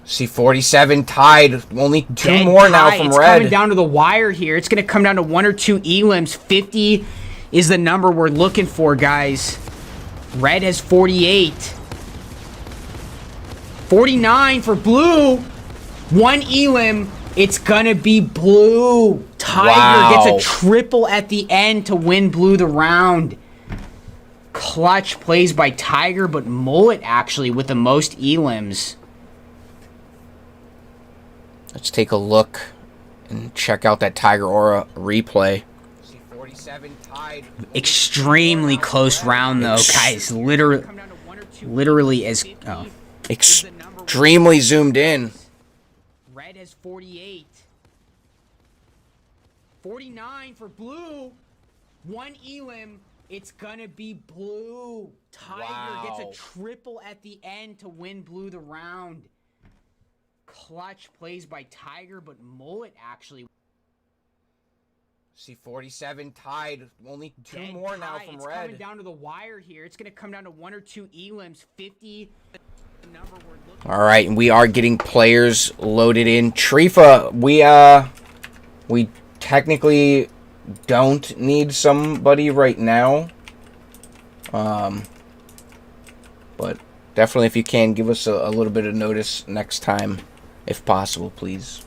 Speaker 1: C47 tied. Only 2
Speaker 3: Dead
Speaker 1: more
Speaker 3: tie.
Speaker 1: now from
Speaker 3: It's
Speaker 1: Red.
Speaker 3: coming down to the wire here. It's going to come down to 1 or 2 elims. 50 is the number we're looking for, guys. Red has 48. 49 for Blue. 1 elim. It's going to be Blue. Tiger gets a triple at the end to win Blue the round. Clutch plays by Tiger, but Mullet actually with the most elims.
Speaker 1: Let's take a look and check out that Tiger Aura replay. C47 tied.
Speaker 3: Extremely close round, though, guys. Literally as... Oh.
Speaker 1: Extremely zoomed in.
Speaker 3: Red has 48. 49 for Blue. 1 elim. It's gonna be Blue. Tiger gets a triple at the end to win Blue the round. Clutch plays by Tiger, but Mullet actually
Speaker 1: See, 47 tied. Only two
Speaker 3: Dead
Speaker 1: more now
Speaker 3: tie.
Speaker 1: from
Speaker 3: It's
Speaker 1: red.
Speaker 3: coming down to the wire here. It's going to come down to 1 or 2 elims. 50. The number we're looking.
Speaker 1: All right, and we are getting players loaded in. Trifa, we technically don't need somebody right now. But definitely, if you can, give us a little bit of notice next time, if possible, please.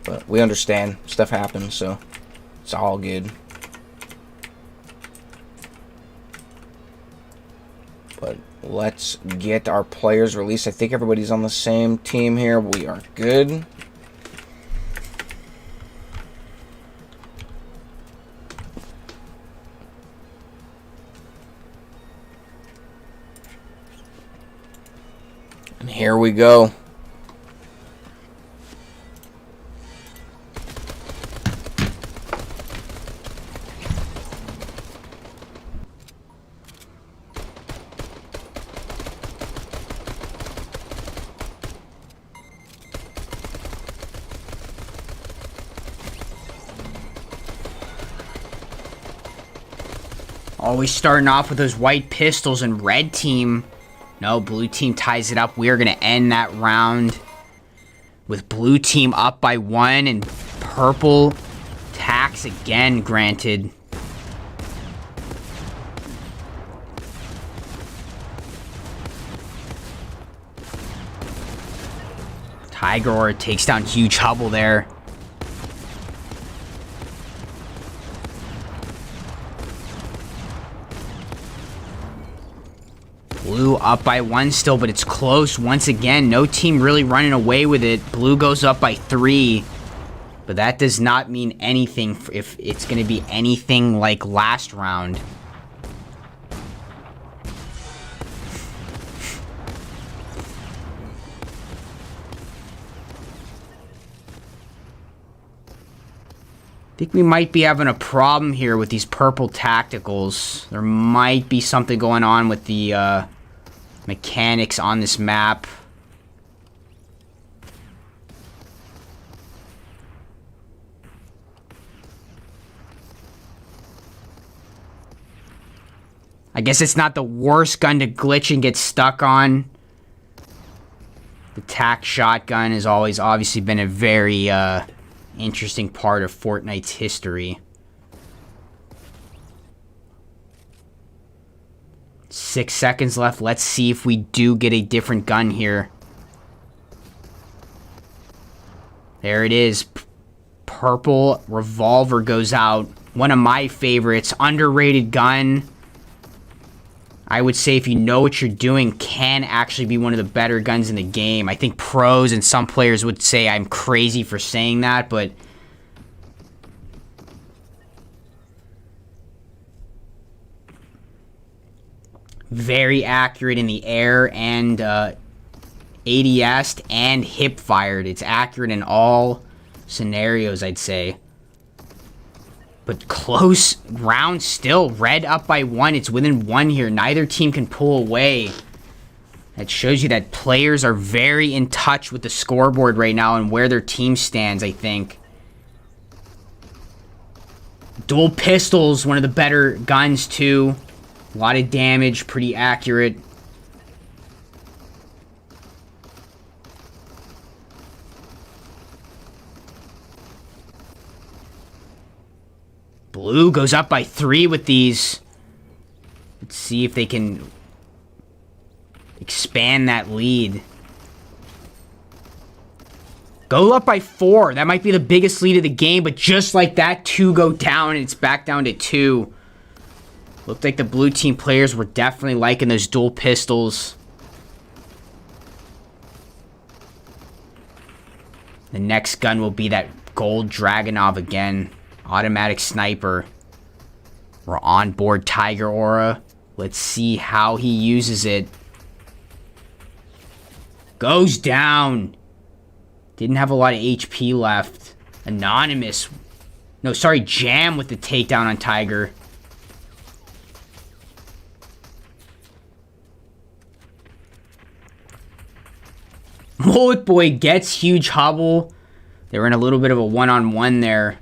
Speaker 1: But we understand. Stuff happens, so it's all good. But let's get our players released. I think everybody's on the same team here. We are good. And here we go.
Speaker 3: Always starting off with those white pistols, and red team. No, blue team ties it up. We are going to end that round with blue team up by 1 and purple tax again granted. Tiger Aura takes down huge Hubble there. Blue up by 1 still, but it's close once again. No team really running away with it. Blue goes up by 3. But that does not mean anything if it's going to be anything like last round. I think we might be having a problem here with these purple tacticals. There might be something going on with the mechanics on this map. I guess it's not the worst gun to glitch and get stuck on. The tac shotgun has always obviously been a very interesting part of Fortnite's history. 6 seconds left. Let's see if we do get a different gun here. There it is. Purple revolver goes out. One of my favorites. Underrated gun. I would say if you know what you're doing, can actually be one of the better guns in the game. I think pros and some players would say I'm crazy for saying that, but very accurate in the air and ADS and hip fired. It's accurate in all scenarios, I'd say. But close round still. Red up by 1. It's within 1 here. Neither team can pull away. That shows you that players are very in touch with the scoreboard right now and where their team stands, I think. Dual pistols, one of the better guns too. A lot of damage, pretty accurate. Blue goes up by 3 with these. Let's see if they can expand that lead. Go up by 4. That might be the biggest lead of the game, but just like that, 2 go down, and it's back down to 2. Looked like the blue team players were definitely liking those dual pistols. The next gun will be that gold Dragunov again. Automatic sniper. We're on board Tiger Aura. Let's see how he uses it. Goes down. Didn't have a lot of HP left. Anonymous. No, sorry, Jam with the takedown on Tiger. Mullet Boy gets huge Hubble. They were in a little bit of a one-on-one there.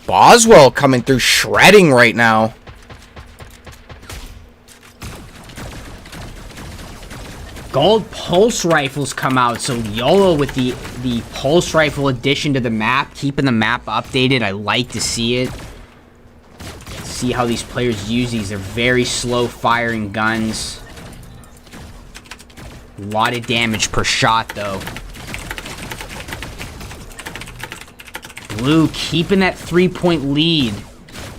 Speaker 1: Boswell coming through shredding right now.
Speaker 3: Gold pulse rifles come out, so YOLO with the pulse rifle addition to the map, keeping the map updated. I like to see it. See how these players use these. They're very slow firing guns. A lot of damage per shot, though. Blue keeping that 3-point lead.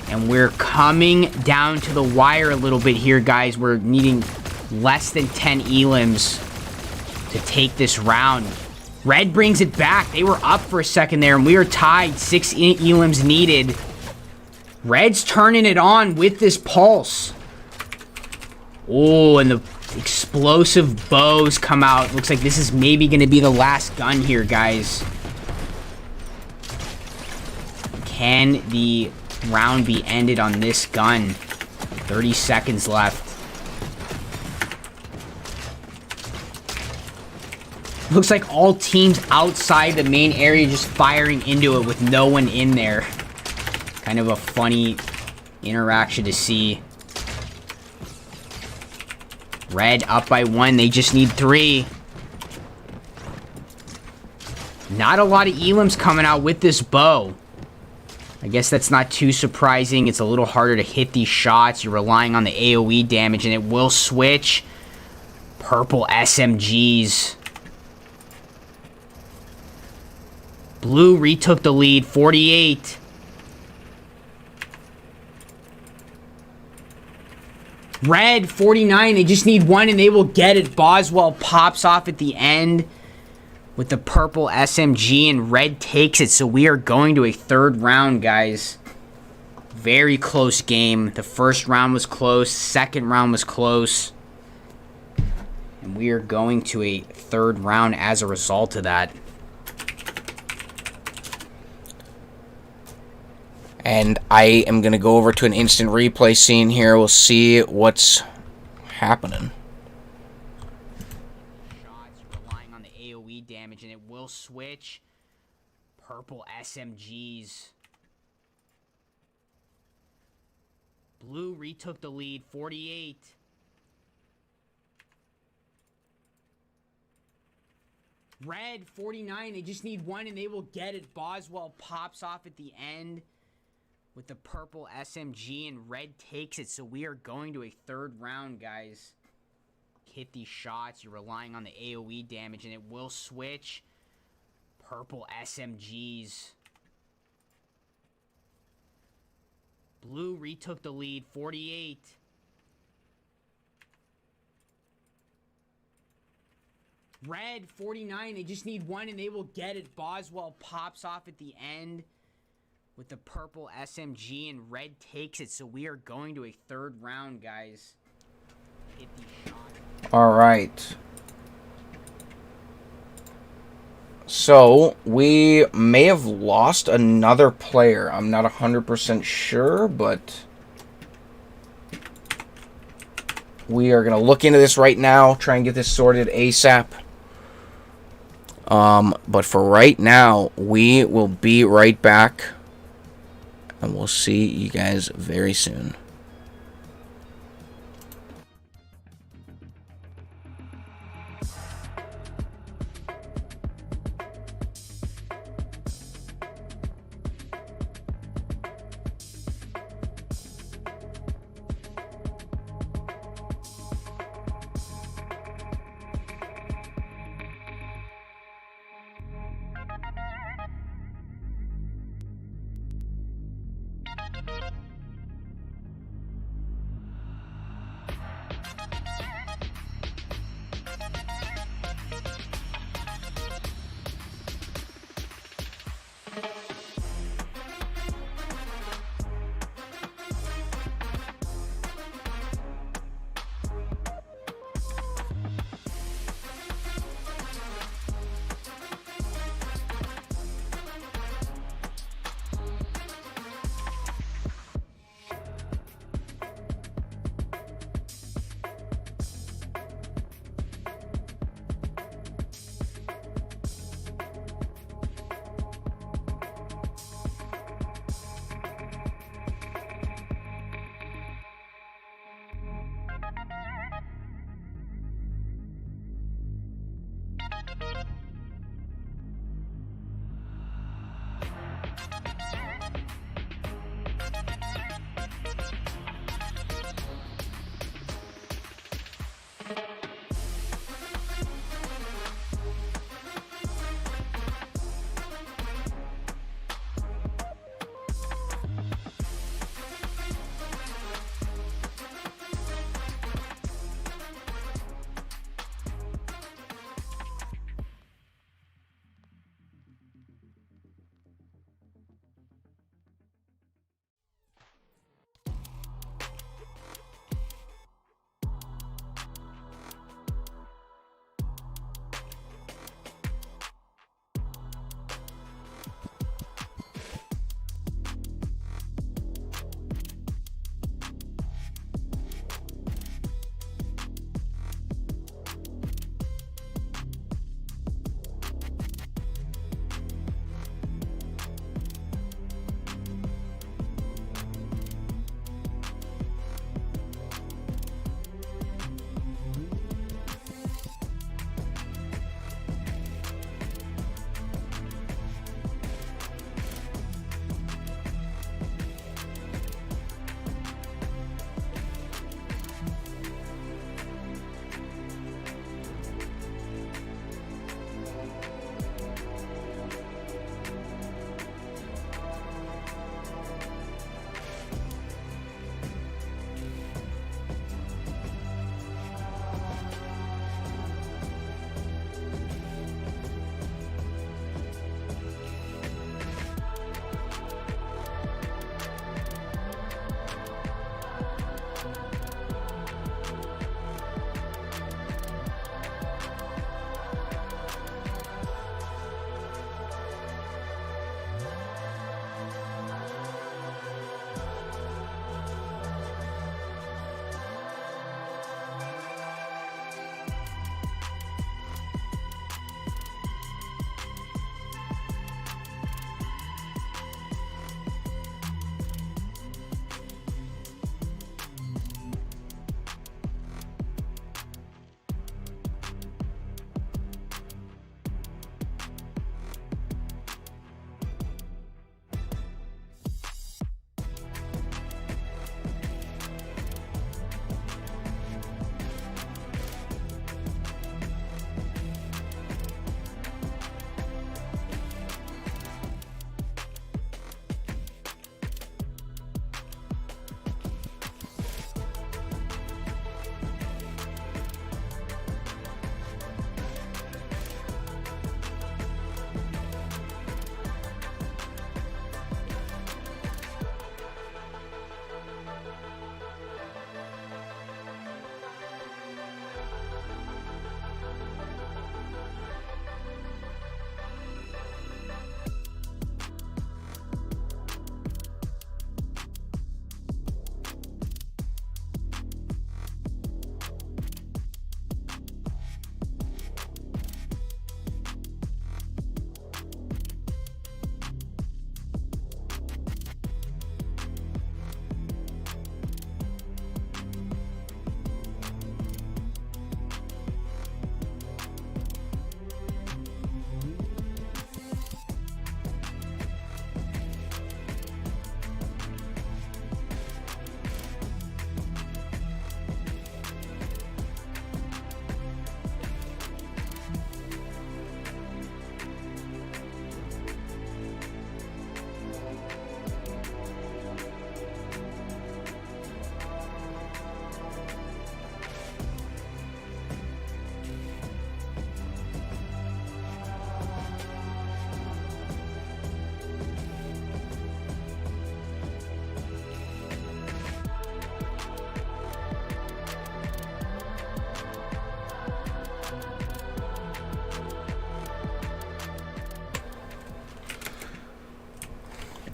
Speaker 3: And we're coming down to the wire a little bit here, guys. We're needing less than 10 elims to take this round. Red brings it back. They were up for a second there, and we are tied. 6 elims needed. Red's turning it on with this pulse. Oh, and the explosive bows come out. Looks like this is maybe going to be the last gun here, guys. Can the round be ended on this gun? 30 seconds left. Looks like all teams outside the main area just firing into it with no one in there. Kind of a funny interaction to see. Red up by 1. They just need 3. Not a lot of elims coming out with this bow. I guess that's not too surprising. It's a little harder to hit these shots. You're relying on the AoE damage, and it will switch. Purple SMGs. Blue retook the lead, 48. Red, 49. They just need 1, and they will get it. Boswell pops off at the end with the purple SMG, and Red takes it. So we are going to a 3rd round, guys. Very close game. The first round was close. Second round was close. And we are going to a 3rd round as a result of that.
Speaker 1: And I am going to go over to an instant replay scene here. We'll see what's happening.
Speaker 3: Shots relying on the AoE damage, and it will switch. Purple SMGs. Blue retook the lead, 48. Red, 49. They just need 1, and they will get it. Boswell pops off at the end with the purple SMG, and Red takes it. So we are going to a 3rd round, guys. Hit these shots. You're relying on the AoE damage, and it will switch. Purple SMGs. Blue retook the lead, 48. Red, 49. They just need 1, and they will get it. Boswell pops off at the end with the purple SMG, and Red takes it. So we are going to a 3rd round, guys. Hit these shots.
Speaker 1: All right. So we may have lost another player. I'm not 100% sure, but we are going to look into this right now, try and get this sorted ASAP. But for right now, we will be right back. And we'll see you guys very soon.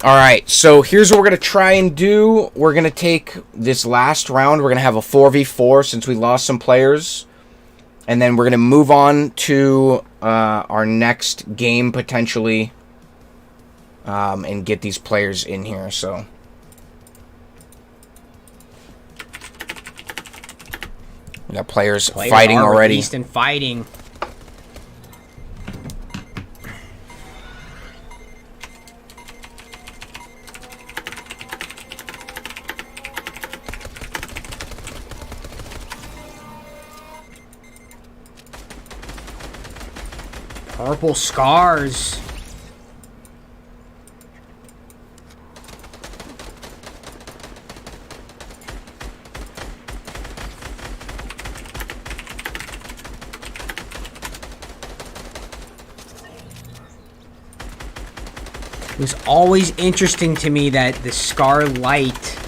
Speaker 1: Alright, so here's what we're going to try and do. We're going to take this last round. We're going to have a 4v4 since we lost some players. And then we're going to move on to our next game, potentially. And get these players in here, so... We got players fighting already.
Speaker 3: Released and fighting. Purple scars. It was always interesting to me that the Scar Light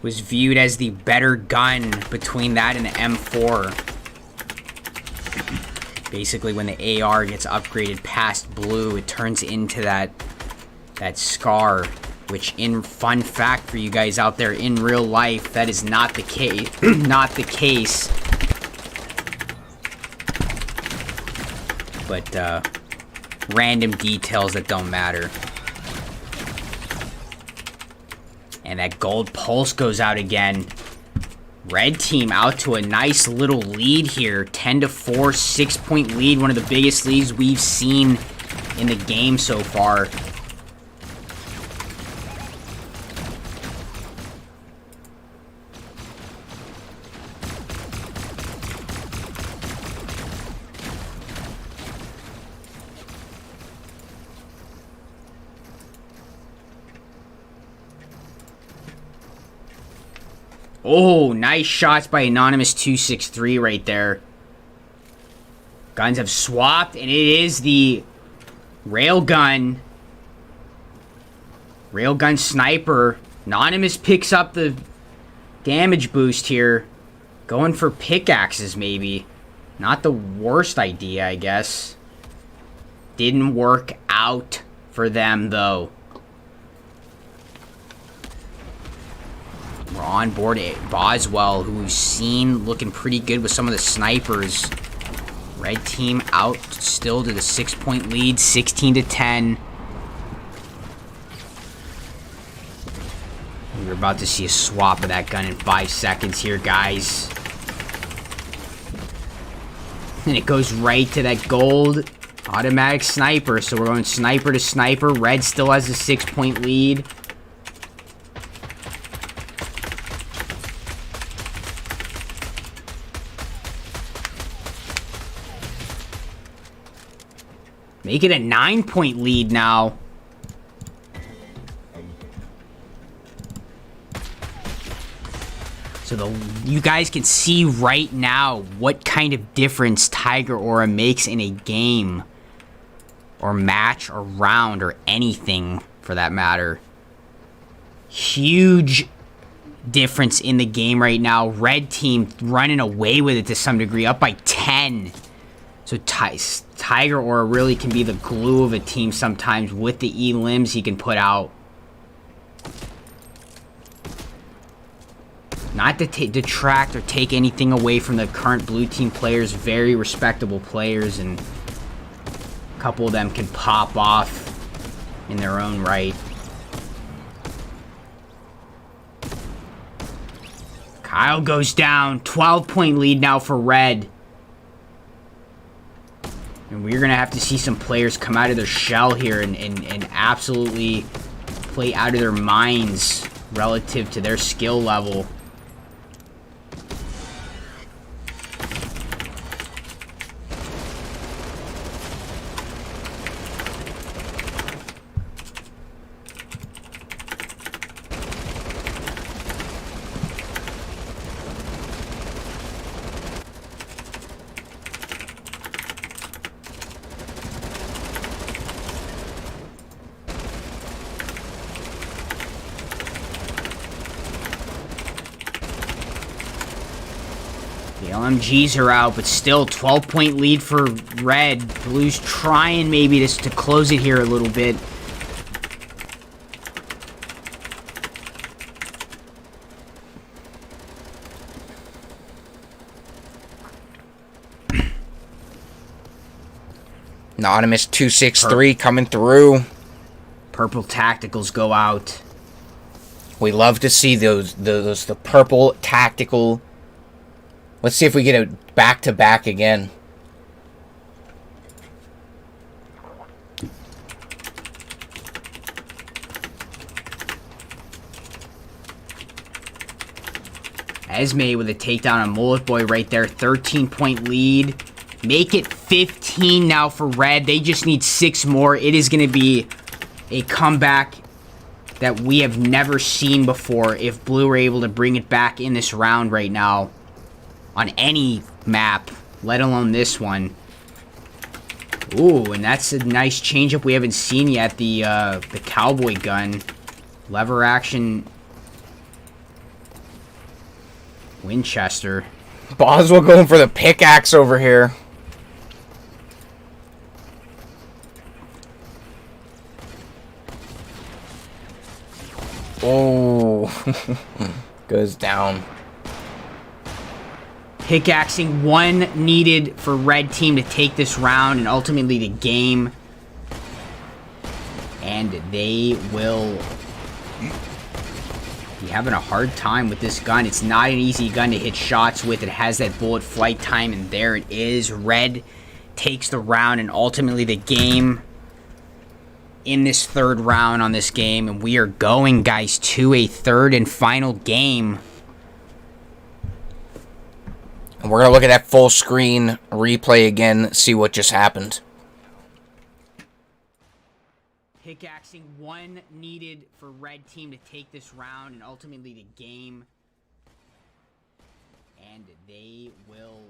Speaker 3: was viewed as the better gun between that and the M4. Basically, when the AR gets upgraded past blue, it turns into that Scar, which, in fun fact for you guys out there, in real life, that is not the case. Not the case. But random details that don't matter. And that gold pulse goes out again. Red team out to a nice little lead here. 10-4, 6-point lead. One of the biggest leads we've seen in the game so far. Oh, nice shots by Anonymous 263 right there. Guns have swapped, and it is the Railgun Sniper. Anonymous picks up the damage boost here. Going for pickaxes, maybe. Not the worst idea, I guess. Didn't work out for them, though. We're on board Boswell, who we've seen looking pretty good with some of the snipers. Red team out still to the 6-point lead, 16-10. We're about to see a swap of that gun in 5 seconds here, guys. And it goes right to that gold automatic sniper. So we're going sniper to sniper. Red still has a 6-point lead. Make it a 9-point lead now. So you guys can see right now what kind of difference Tiger Aura makes in a game. Or match or round or anything for that matter. Huge difference in the game right now. Red team running away with it to some degree. Up by 10. So Tiger Aura really can be the glue of a team sometimes with the E-limbs he can put out. Not to detract or take anything away from the current blue team players. Very respectable players, and a couple of them can pop off in their own right. Kyle goes down. 12-point lead now for Red. And we're going to have to see some players come out of their shell here and absolutely play out of their minds relative to their skill level. LMGs are out, but still 12-point lead for Red. Blue's trying maybe to close it here a little bit.
Speaker 1: Anonymous 263 coming through.
Speaker 3: Purple tacticals go out.
Speaker 1: We love to see the purple tactical. Let's see if we get a back-to-back again.
Speaker 3: Esme with a takedown on Mullet Boy right there. 13-point lead. Make it 15 now for Red. They just need 6 more. It is going to be a comeback that we have never seen before if Blue are able to bring it back in this round right now. On any map, let alone this one. Ooh, and that's a nice changeup we haven't seen yet. The cowboy gun. Lever action. Winchester.
Speaker 1: Boswell going for the pickaxe over here. Oh, goes down.
Speaker 3: Pickaxing, 1 needed for Red Team to take this round and ultimately the game. And they will be having a hard time with this gun. It's not an easy gun to hit shots with. It has that bullet flight time, and there it is. Red takes the round and ultimately the game in this third round on this game. And we are going, guys, to a third and final game.
Speaker 1: And we're going to look at that full screen replay again, see what just happened.
Speaker 3: Pickaxing, 1 needed for Red Team to take this round and ultimately the game. And they will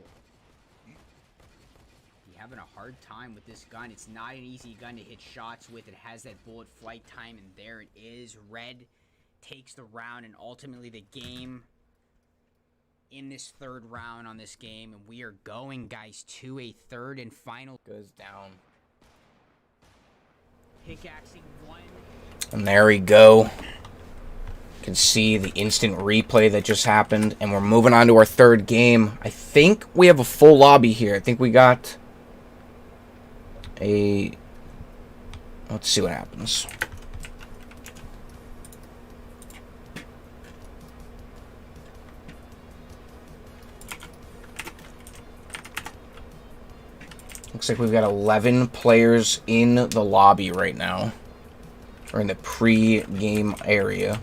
Speaker 3: be having a hard time with this gun. It's not an easy gun to hit shots with. It has that bullet flight time, and there it is. Red takes the round and ultimately the game in this third round on this game. And we are going, guys, to a third and final.
Speaker 1: Goes down.
Speaker 3: Pickaxing 1.
Speaker 1: And there we go. You can see the instant replay that just happened. And we're moving on to our third game. I think we have a full lobby here. I think we got a... Let's see what happens. Looks like we've got 11 players in the lobby right now. Or in the pre-game area.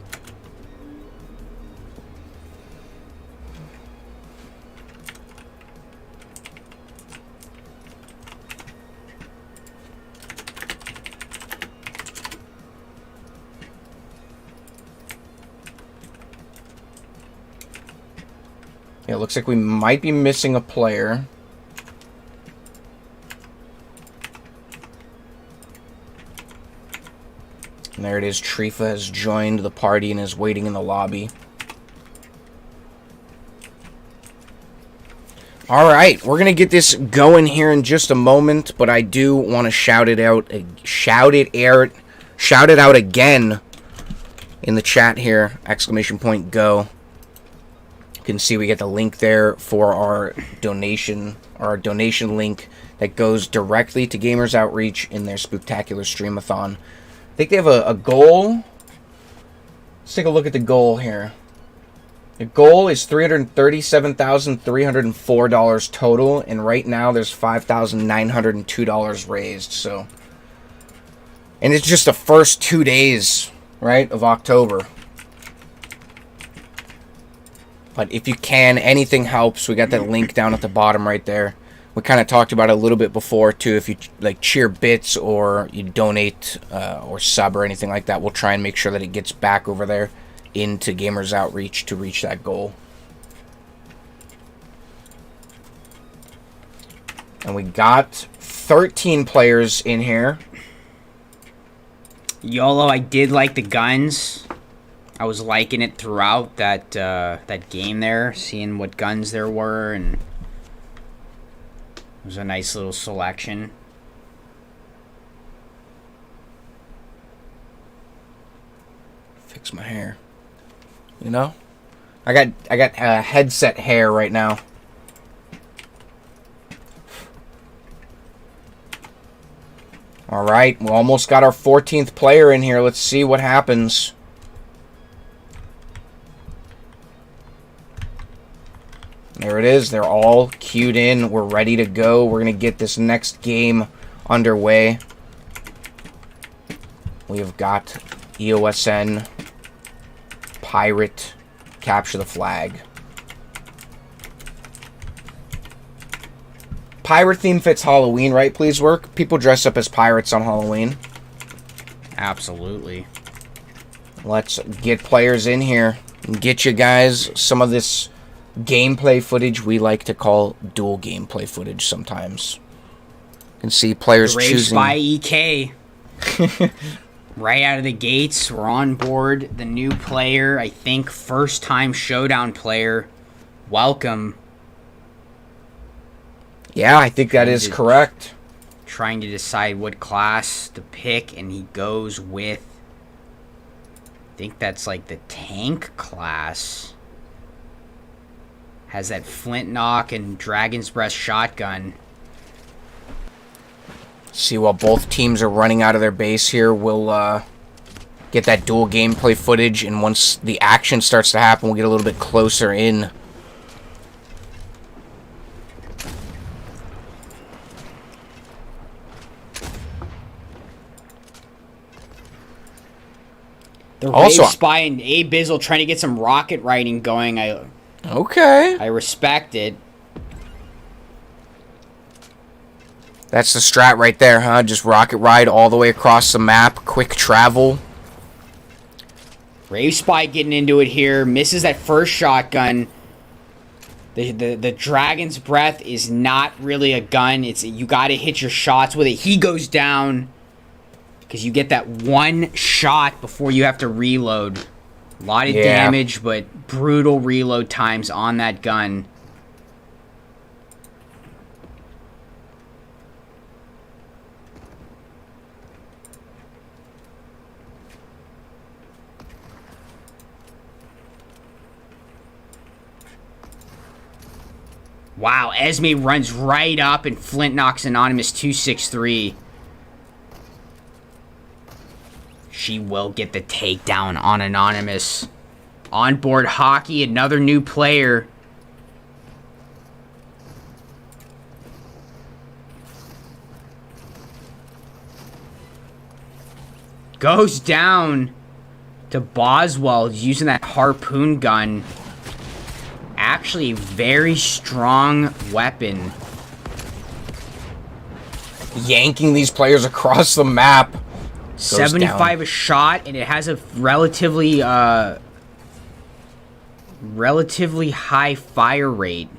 Speaker 1: Yeah, it looks like we might be missing a player. And there it is. Trifa has joined the party and is waiting in the lobby. Alright, we're going to get this going here in just a moment, but I do want to shout it out again in the chat here. ! Go. You can see we get the link there for our donation link that goes directly to Gamers Outreach in their Spooktacular Streamathon. I think they have a goal. Let's take a look at the goal here. The goal is $337,304 total, and right now there's $5,902 raised. So, and it's just the first 2 days, right, of October. But if you can, anything helps. We got that link down at the bottom right there. We kind of talked about it a little bit before, too. If you like cheer bits or you donate or sub or anything like that, we'll try and make sure that it gets back over there into Gamers Outreach to reach that goal. And we got 13 players in here.
Speaker 3: YOLO, I did like the guns. I was liking it throughout that that game there, seeing what guns there were, and it was a nice little selection.
Speaker 1: Fix my hair. You know? I got headset hair right now. All right, we almost got our 14th player in here. Let's see what happens. There it is. They're all queued in. We're ready to go. We're going to get this next game underway. We have got EOSN, Pirate, Capture the Flag. Pirate theme fits Halloween, right? Please work. People dress up as pirates on Halloween.
Speaker 3: Absolutely.
Speaker 1: Let's get players in here and get you guys some of this gameplay footage we like to call dual gameplay footage sometimes. You can see players choosing.
Speaker 3: By EK. Right out of the gates, we're on board. The new player, I think first time Showdown player. Welcome.
Speaker 1: Yeah, I think that is correct.
Speaker 3: Trying to decide what class to pick, and he goes with, I think that's like the tank class. Has that flintlock and dragon's breath shotgun.
Speaker 1: See, while both teams are running out of their base here, we'll get that dual gameplay footage, and once the action starts to happen, we'll get a little bit closer in.
Speaker 3: The also, Rave Spy and A Bizzle trying to get some rocket riding going.
Speaker 1: Okay.
Speaker 3: I respect it.
Speaker 1: That's the strat right there, huh? Just rocket ride all the way across the map. Quick travel.
Speaker 3: Rave Spy getting into it here. Misses that first shotgun. The Dragon's Breath is not really a gun. You got to hit your shots with it. He goes down because you get that one shot before you have to reload. A lot of damage, but brutal reload times on that gun. Wow, Esme runs right up and Flint knocks Anonymous 263. She will get the takedown on Anonymous. Onboard Hockey, another new player. Goes down to Boswell using that harpoon gun. Actually, very strong weapon.
Speaker 1: Yanking these players across the map.
Speaker 3: 75 a shot, and it has a relatively high fire rate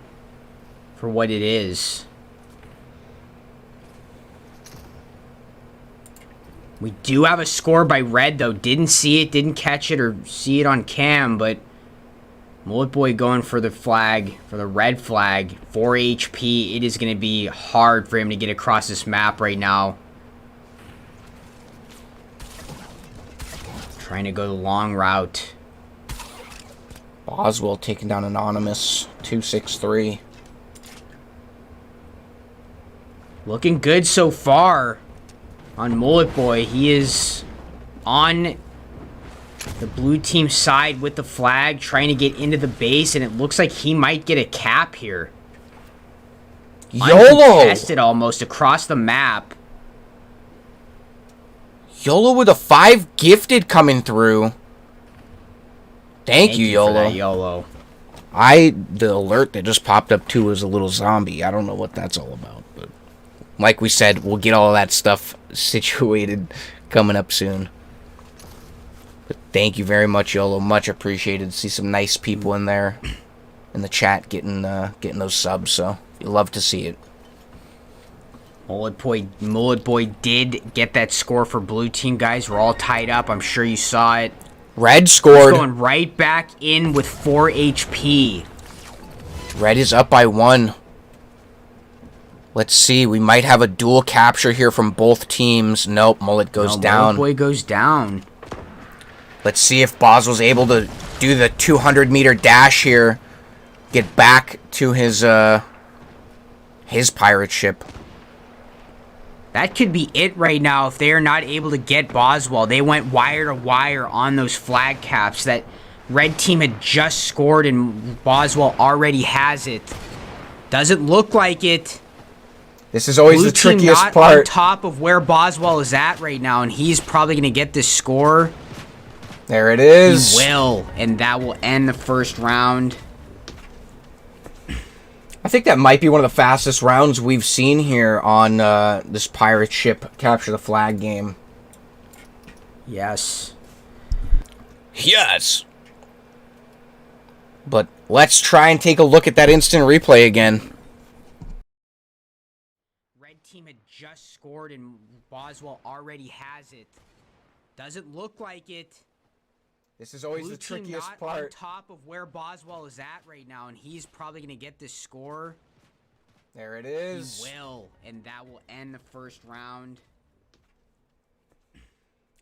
Speaker 3: for what it is. We do have a score by Red, though. Didn't see it, didn't catch it, or see it on cam, but Mullet Boy going for the flag, for the red flag, 4 HP. It is going to be hard for him to get across this map right now. Trying to go the long route.
Speaker 1: Boswell taking down Anonymous 263.
Speaker 3: Looking good so far on Mullet Boy. He is on the blue team side with the flag, trying to get into the base, and it looks like he might get a cap here.
Speaker 1: YOLO!
Speaker 3: Uncontested almost across the map.
Speaker 1: YOLO with a 5 gifted coming through. Thank you, YOLO.
Speaker 3: For that, YOLO.
Speaker 1: The alert that just popped up too was a little zombie. I don't know what that's all about, but like we said, we'll get all of that stuff situated coming up soon. But thank you very much, YOLO. Much appreciated. See some nice people in there in the chat getting those subs, so you love to see it.
Speaker 3: Mullet Boy did get that score for blue team, guys. We're all tied up. I'm sure you saw it.
Speaker 1: Red scored.
Speaker 3: He's going right back in with 4 HP.
Speaker 1: Red is up by 1. Let's see. We might have a dual capture here from both teams. Nope. Mullet goes down.
Speaker 3: Mullet Boy goes down.
Speaker 1: Let's see if Boswell's able to do the 200-meter dash here. Get back to his pirate ship.
Speaker 3: That could be it right now if they are not able to get Boswell. They went wire to wire on those flag caps. That red team had just scored and Boswell already has it. Doesn't look like it.
Speaker 1: This is always
Speaker 3: Blue
Speaker 1: the trickiest
Speaker 3: team not
Speaker 1: part.
Speaker 3: on top of where Boswell is at right now, and he's probably going to get this score.
Speaker 1: There it is.
Speaker 3: He will, and that will end the first round.
Speaker 1: I think that might be one of the fastest rounds we've seen here on this pirate ship capture the flag game.
Speaker 3: Yes.
Speaker 1: Yes. But let's try and take a look at that instant replay again.
Speaker 3: Red team had just scored and Boswell already has it. Doesn't look like it.
Speaker 1: This is always
Speaker 3: Blue
Speaker 1: the
Speaker 3: team
Speaker 1: trickiest
Speaker 3: not
Speaker 1: part.
Speaker 3: on top of where Boswell is at right now, and he's probably going to get this score.
Speaker 1: There it is.
Speaker 3: He will, and that will end the first round.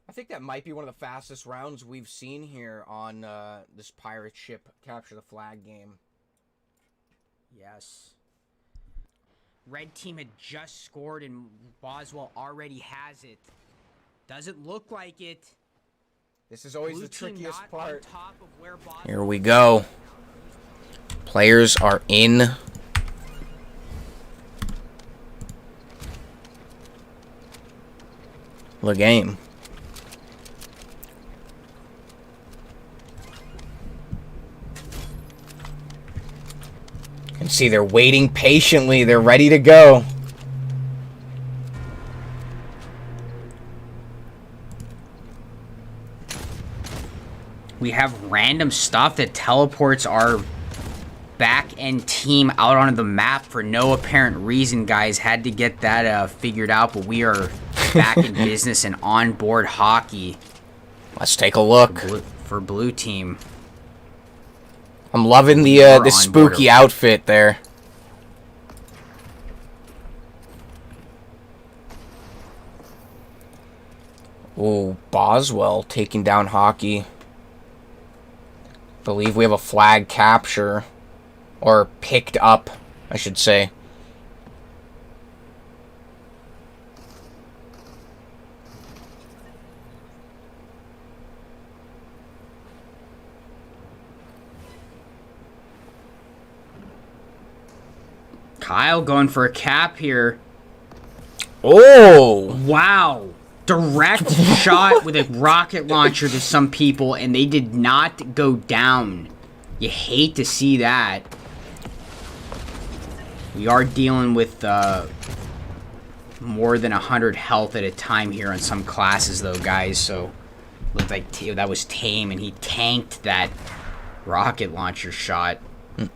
Speaker 1: I think that might be one of the fastest rounds we've seen here on this pirate ship capture the flag game.
Speaker 3: Yes. Red team had just scored and Boswell already has it. Doesn't look like it.
Speaker 1: This is always
Speaker 3: Blue
Speaker 1: the
Speaker 3: team
Speaker 1: trickiest
Speaker 3: not
Speaker 1: part.
Speaker 3: on top of where Boswell
Speaker 1: Here we go. Players are in. The game. You can see they're waiting patiently. They're ready to go.
Speaker 3: We have random stuff that teleports our back-end team out onto the map for no apparent reason, guys. Had to get that figured out, but we are back in business and on board hockey.
Speaker 1: Let's take a look.
Speaker 3: For blue team.
Speaker 1: I'm loving the spooky outfit there. Ooh, Boswell taking down hockey. Believe we have a flag capture. Or picked up, I should say.
Speaker 3: Kyle going for a cap here.
Speaker 1: Oh!
Speaker 3: Wow. Direct shot with a rocket launcher to some people, and they did not go down. You hate to see that. We are dealing with more than 100 health at a time here on some classes, though, guys. So, looked like that was Tame, and he tanked that rocket launcher shot.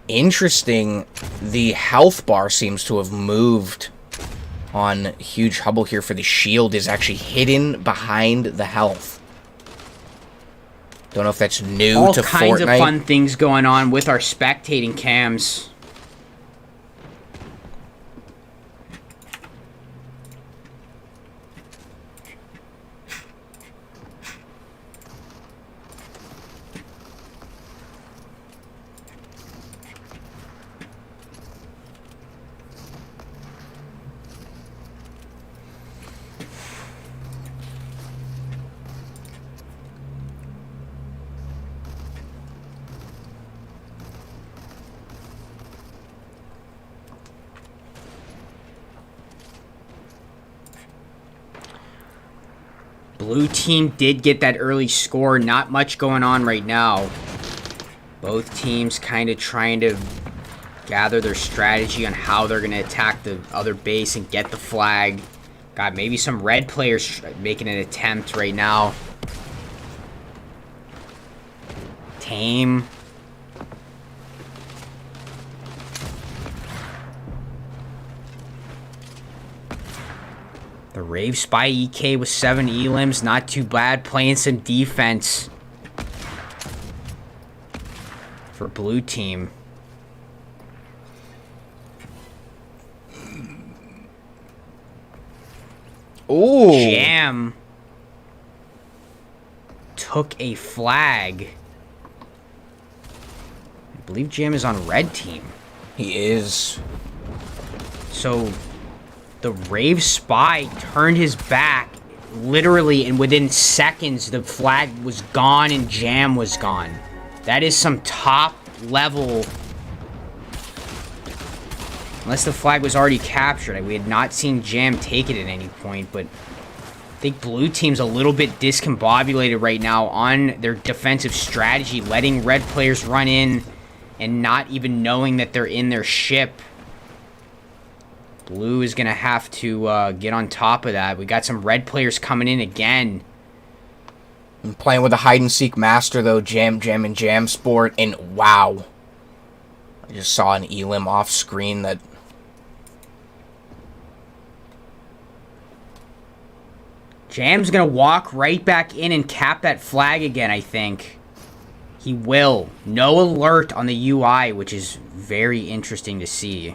Speaker 1: Interesting. The health bar seems to have moved on Huge Hubble here for the shield is actually hidden behind the health. Don't know if that's new to Fortnite.
Speaker 3: All kinds of fun things going on with our spectating cams. Blue team did get that early score. Not much going on right now. Both teams kind of trying to gather their strategy on how they're going to attack the other base and get the flag. Got maybe some red players making an attempt right now. Tame. The Rave Spy EK with 7 elims, not too bad, playing some defense for blue team.
Speaker 1: Ooh.
Speaker 3: Jam took a flag. I believe Jam is on red team.
Speaker 1: He is.
Speaker 3: So The Rave Spy turned his back, literally, and within seconds, the flag was gone and Jam was gone. That is some top level. Unless the flag was already captured. We had not seen Jam take it at any point, but I think blue team's a little bit discombobulated right now on their defensive strategy, letting red players run in and not even knowing that they're in their ship. Blue is going to have to get on top of that. We got some red players coming in again.
Speaker 1: I'm playing with a hide-and-seek master, though. Jam Sport. And wow. I just saw an elim off screen that...
Speaker 3: Jam's going to walk right back in and cap that flag again, I think. He will. No alert on the UI, which is very interesting to see.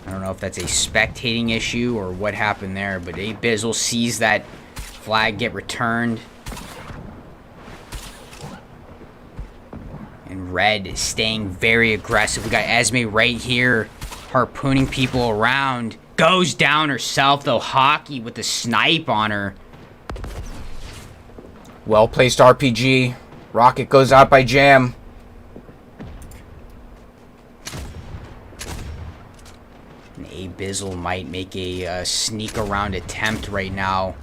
Speaker 3: I don't know if that's a spectating issue or what happened there, but Abizzle sees that flag get returned. And red is staying very aggressive. We got Esme right here, harpooning people around. Goes down herself, though. Hockey with the snipe on her.
Speaker 1: Well-placed RPG. Rocket goes out by Jam.
Speaker 3: Abizzle might make a sneak around attempt right now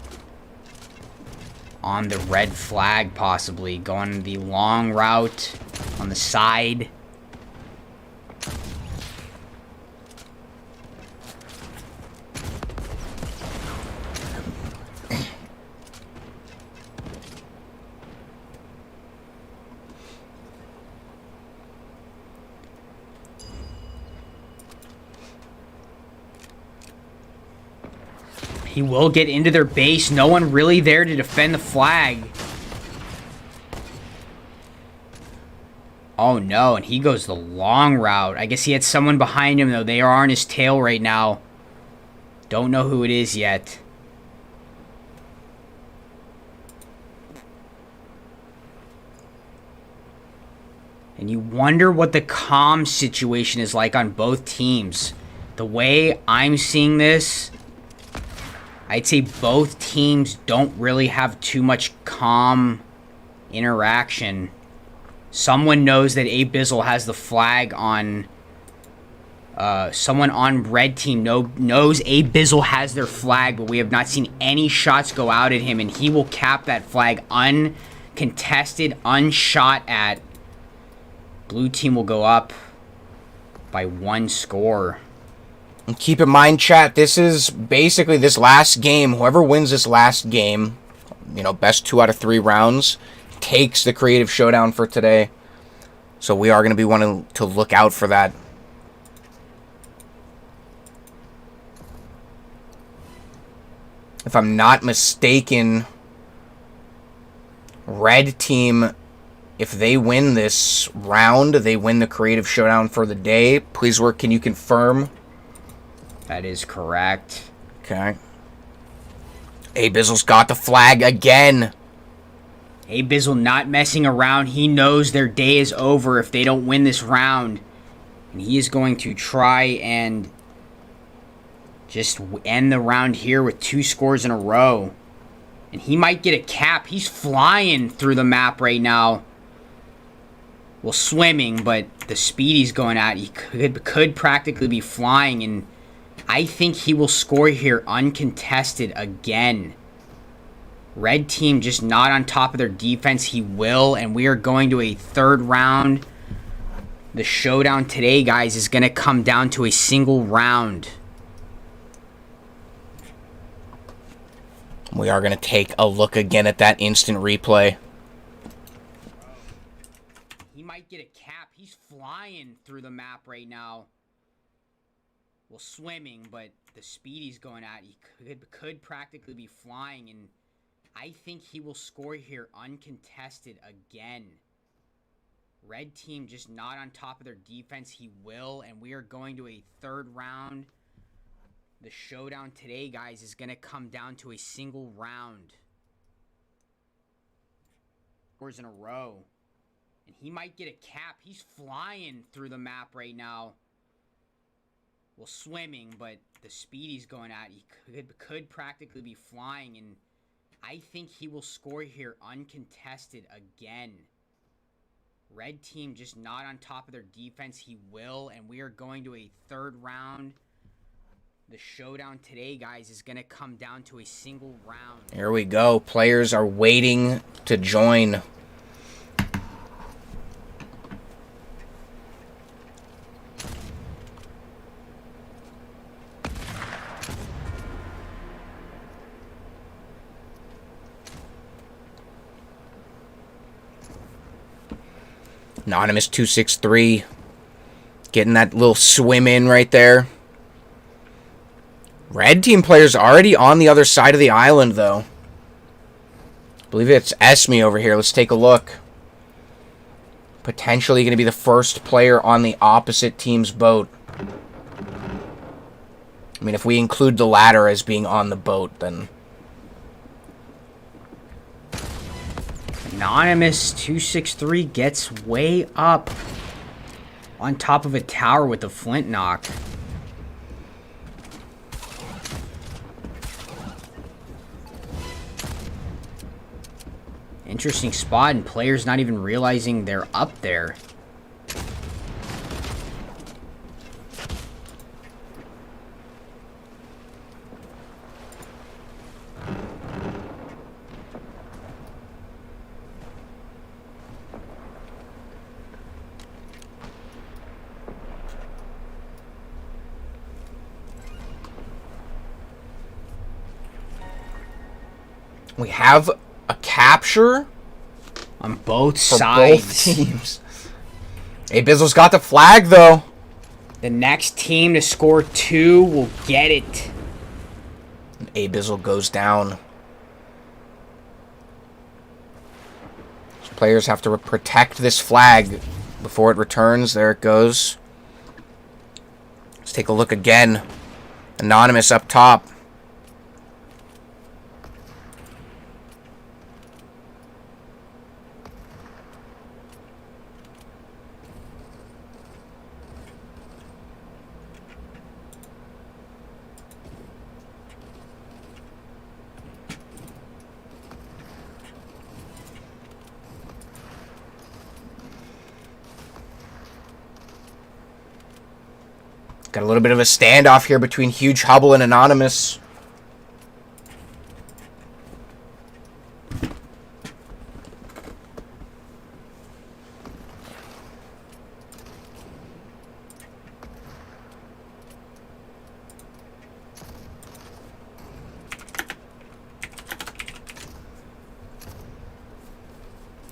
Speaker 3: on the red flag, possibly going the long route on the side. He will get into their base. No one really there to defend the flag. Oh no, and he goes the long route. I guess he had someone behind him, though. They are on his tail right now. Don't know who it is yet. And you wonder what the comm situation is like on both teams. The way I'm seeing this, I'd say both teams don't really have too much comm interaction. Someone knows that Abizzle has the flag on... someone on red team knows Abizzle has their flag, but we have not seen any shots go out at him, and he will cap that flag uncontested, unshot at. Blue team will go up by 1 score.
Speaker 1: And keep in mind, chat, this is basically this last game. Whoever wins this last game, you know, best 2 out of 3 rounds, takes the creative showdown for today. So we are going to be wanting to look out for that. If I'm not mistaken, red team, if they win this round, they win the creative showdown for the day. Please work, can you confirm?
Speaker 3: That is correct.
Speaker 1: Okay. Abizzle's got the flag again.
Speaker 3: Abizzle not messing around. He knows their day is over if they don't win this round. And he is going to try and just end the round here with 2 scores in a row. And he might get a cap. He's flying through the map right now. Well, swimming, but the speed he's going at, he could practically be flying, and I think he will score here uncontested again. Red team just not on top of their defense. He will, and we are going to a 3rd round. The showdown today, guys, is going to come down to a single round.
Speaker 1: We are going to take a look again at that instant replay.
Speaker 3: He might get a cap. He's flying through the map right now. Well, swimming, but the speed he's going at, he could practically be flying, and I think he will score here uncontested again. Red team just not on top of their defense. He will, and we are going to a 3rd round. The showdown today, guys, is going to come down to a single round. Scores in a row. And he might get a cap. He's flying through the map right now. well, swimming, but the speed he's going at, he could practically be flying, and I think he will score here uncontested again. Red team just not on top of their defense. He will, and we are going to a third round. The showdown today, guys, is going to come down to a single round.
Speaker 1: Here we go. Players are waiting to join. Anonymous 263 getting that little swim in right there. Red team players already on the other side of the island, though. I believe it's Esme over here. Let's take a look. Potentially going to be the first player on the opposite team's boat. I mean, if we include the ladder as being on the boat, then...
Speaker 3: Anonymous 263 gets way up on top of a tower with a flint knock. Interesting spot, and players not even realizing they're up there.
Speaker 1: We have a capture
Speaker 3: on both
Speaker 1: for
Speaker 3: sides.
Speaker 1: Both teams. Hey, Bizzle's got the flag, though.
Speaker 3: The next team to score 2 will get it.
Speaker 1: A Bizzle goes down. So players have to protect this flag before it returns. There it goes. Let's take a look again. Anonymous up top. Got a little bit of a standoff here between Huge Hubble and Anonymous.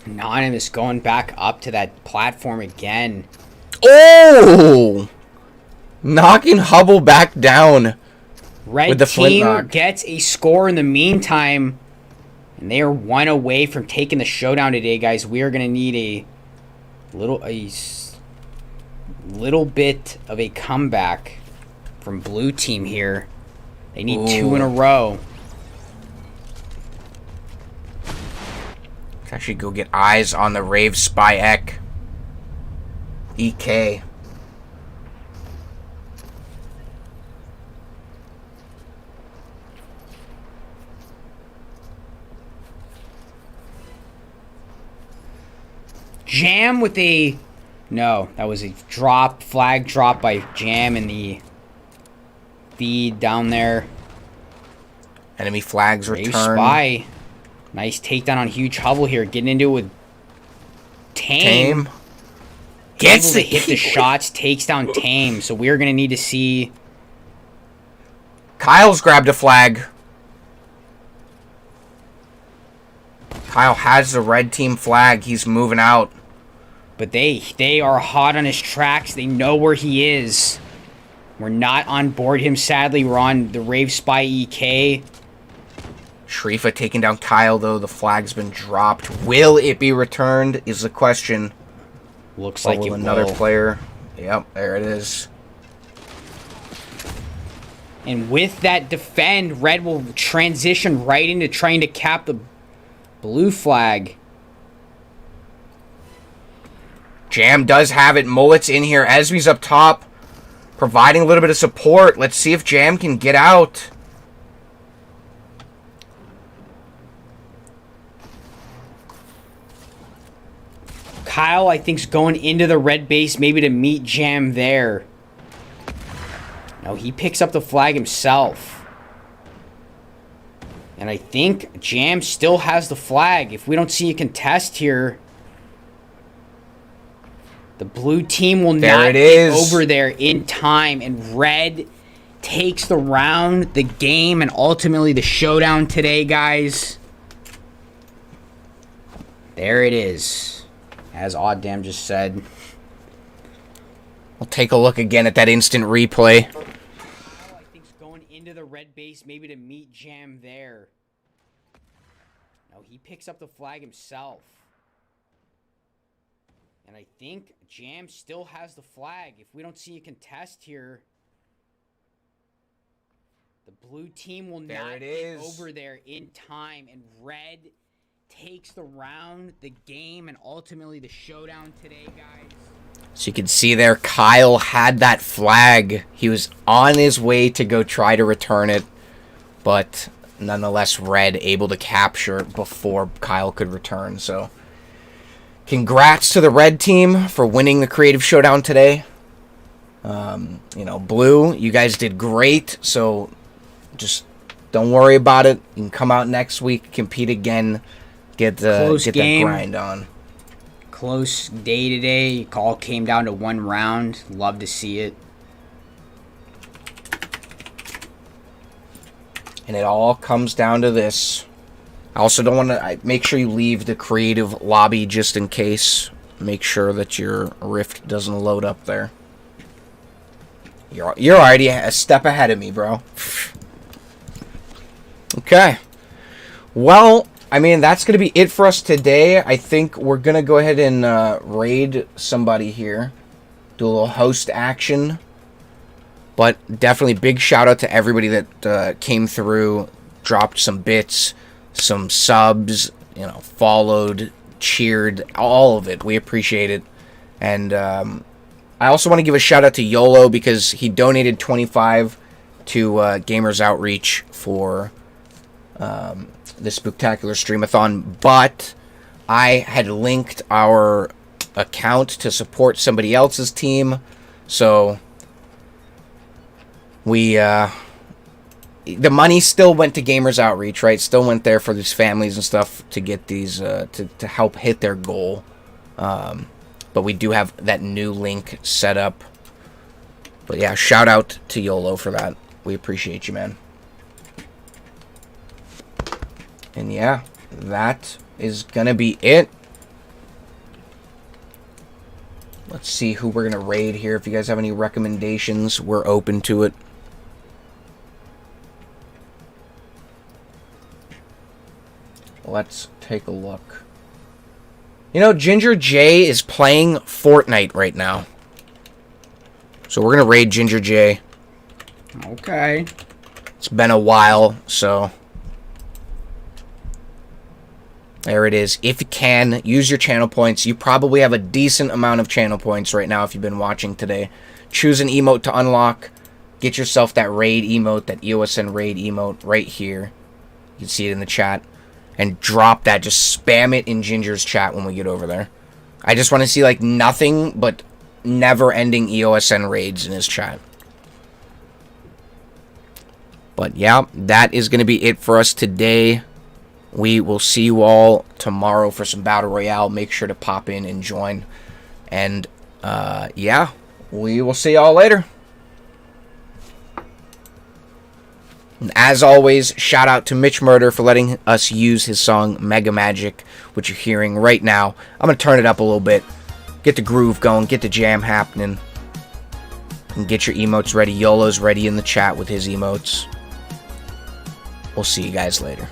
Speaker 3: Anonymous going back up to that platform again.
Speaker 1: Oh! Knocking Hubble back down.
Speaker 3: Red
Speaker 1: with the
Speaker 3: team
Speaker 1: flint knock.
Speaker 3: Gets a score in the meantime, and they are 1 away from taking the showdown today, guys. We are going to need a little bit of a comeback from blue team here. They need 2 in a row.
Speaker 1: Let's actually go get eyes on the Rave Spy Ek. EK.
Speaker 3: Jam with a... No, that was a flag drop by Jam in the feed down there.
Speaker 1: Enemy flags
Speaker 3: Rave
Speaker 1: return.
Speaker 3: Spy. Nice takedown on Huge Hubble here. Getting into it with Tame.
Speaker 1: Gets
Speaker 3: able to hit the shots, takes down Tame. So we're going to need to see...
Speaker 1: Kyle's grabbed a flag. Kyle has the red team flag. He's moving out.
Speaker 3: But they are hot on his tracks. They know where he is. We're not on board him, sadly. We're on the Rave Spy EK.
Speaker 1: Sharifa taking down Kyle, though. The flag's been dropped. Will it be returned is the question.
Speaker 3: Looks like it will.
Speaker 1: Another player. Yep, there it is.
Speaker 3: And with that defend, Red will transition right into trying to cap the blue flag.
Speaker 1: Jam does have it. Mullet's in here. Esme's up top. providing a little bit of support. Let's see if Jam can get out.
Speaker 3: Kyle, I think, is going into the red base, maybe to meet Jam there. No, he picks up the flag himself. And I think Jam still has the flag. If we don't see a contest here, the blue team will not get over there in time. And red takes the round, the game, and ultimately the showdown today, guys. There it is. As Oddam just said.
Speaker 1: We'll take a look again at that instant replay.
Speaker 3: I think going into the red base, maybe to meet Jam there. No, he picks up the flag himself. And I think Jam still has the flag. If we don't see a contest here, the blue team will not get over there in time. And red takes the round, the game, and ultimately the showdown today, guys.
Speaker 1: So you can see there, Kyle had that flag. He was on his way to go try to return it, but nonetheless, red able to capture it before Kyle could return. So congrats to the red team for winning the creative showdown today. You know, blue, you guys did great. So just don't worry about it. You can come out next week, compete again. Get that grind on.
Speaker 3: Close day today. All came down to one round. Love to see it.
Speaker 1: And it all comes down to this. I also don't want to... Make sure you leave the creative lobby just in case. Make sure that your rift doesn't load up there. You're already a step ahead of me, bro. Okay. Well... I mean, that's going to be it for us today. I think we're going to go ahead and raid somebody here. Do a little host action. But definitely big shout out to everybody that came through, dropped some bits, some subs, you know, followed, cheered, all of it. We appreciate it. And I also want to give a shout out to YOLO because he donated 25 to Gamers Outreach for... the Spooktacular Streamathon, but I had linked our account to support somebody else's team, so we the money still went to Gamers Outreach, right? Still went there for these families and stuff to get these to help hit their goal. But we do have that new link set up. But yeah, shout out to YOLO for that. We appreciate you, man. And yeah, that is going to be it. Let's see who we're going to raid here. If you guys have any recommendations, we're open to it. Let's take a look. You know, Ginger J is playing Fortnite right now. So we're going to raid Ginger J.
Speaker 3: Okay.
Speaker 1: It's been a while, so... There it is. If you can, use your channel points. You probably have a decent amount of channel points right now if you've been watching today. Choose an emote to unlock. Get yourself that raid emote, that EOSN raid emote right here. You can see it in the chat. And drop that. Just spam it in Ginger's chat when we get over there. I just want to see like nothing but never-ending EOSN raids in his chat. But yeah, that is going to be it for us today. We will see you all tomorrow for some Battle Royale. Make sure to pop in and join. And, yeah, we will see y'all later. And as always, shout out to Mitch Murder for letting us use his song Mega Magic, which you're hearing right now. I'm going to turn it up a little bit. Get the groove going. Get the jam happening. And get your emotes ready. YOLO's ready in the chat with his emotes. We'll see you guys later.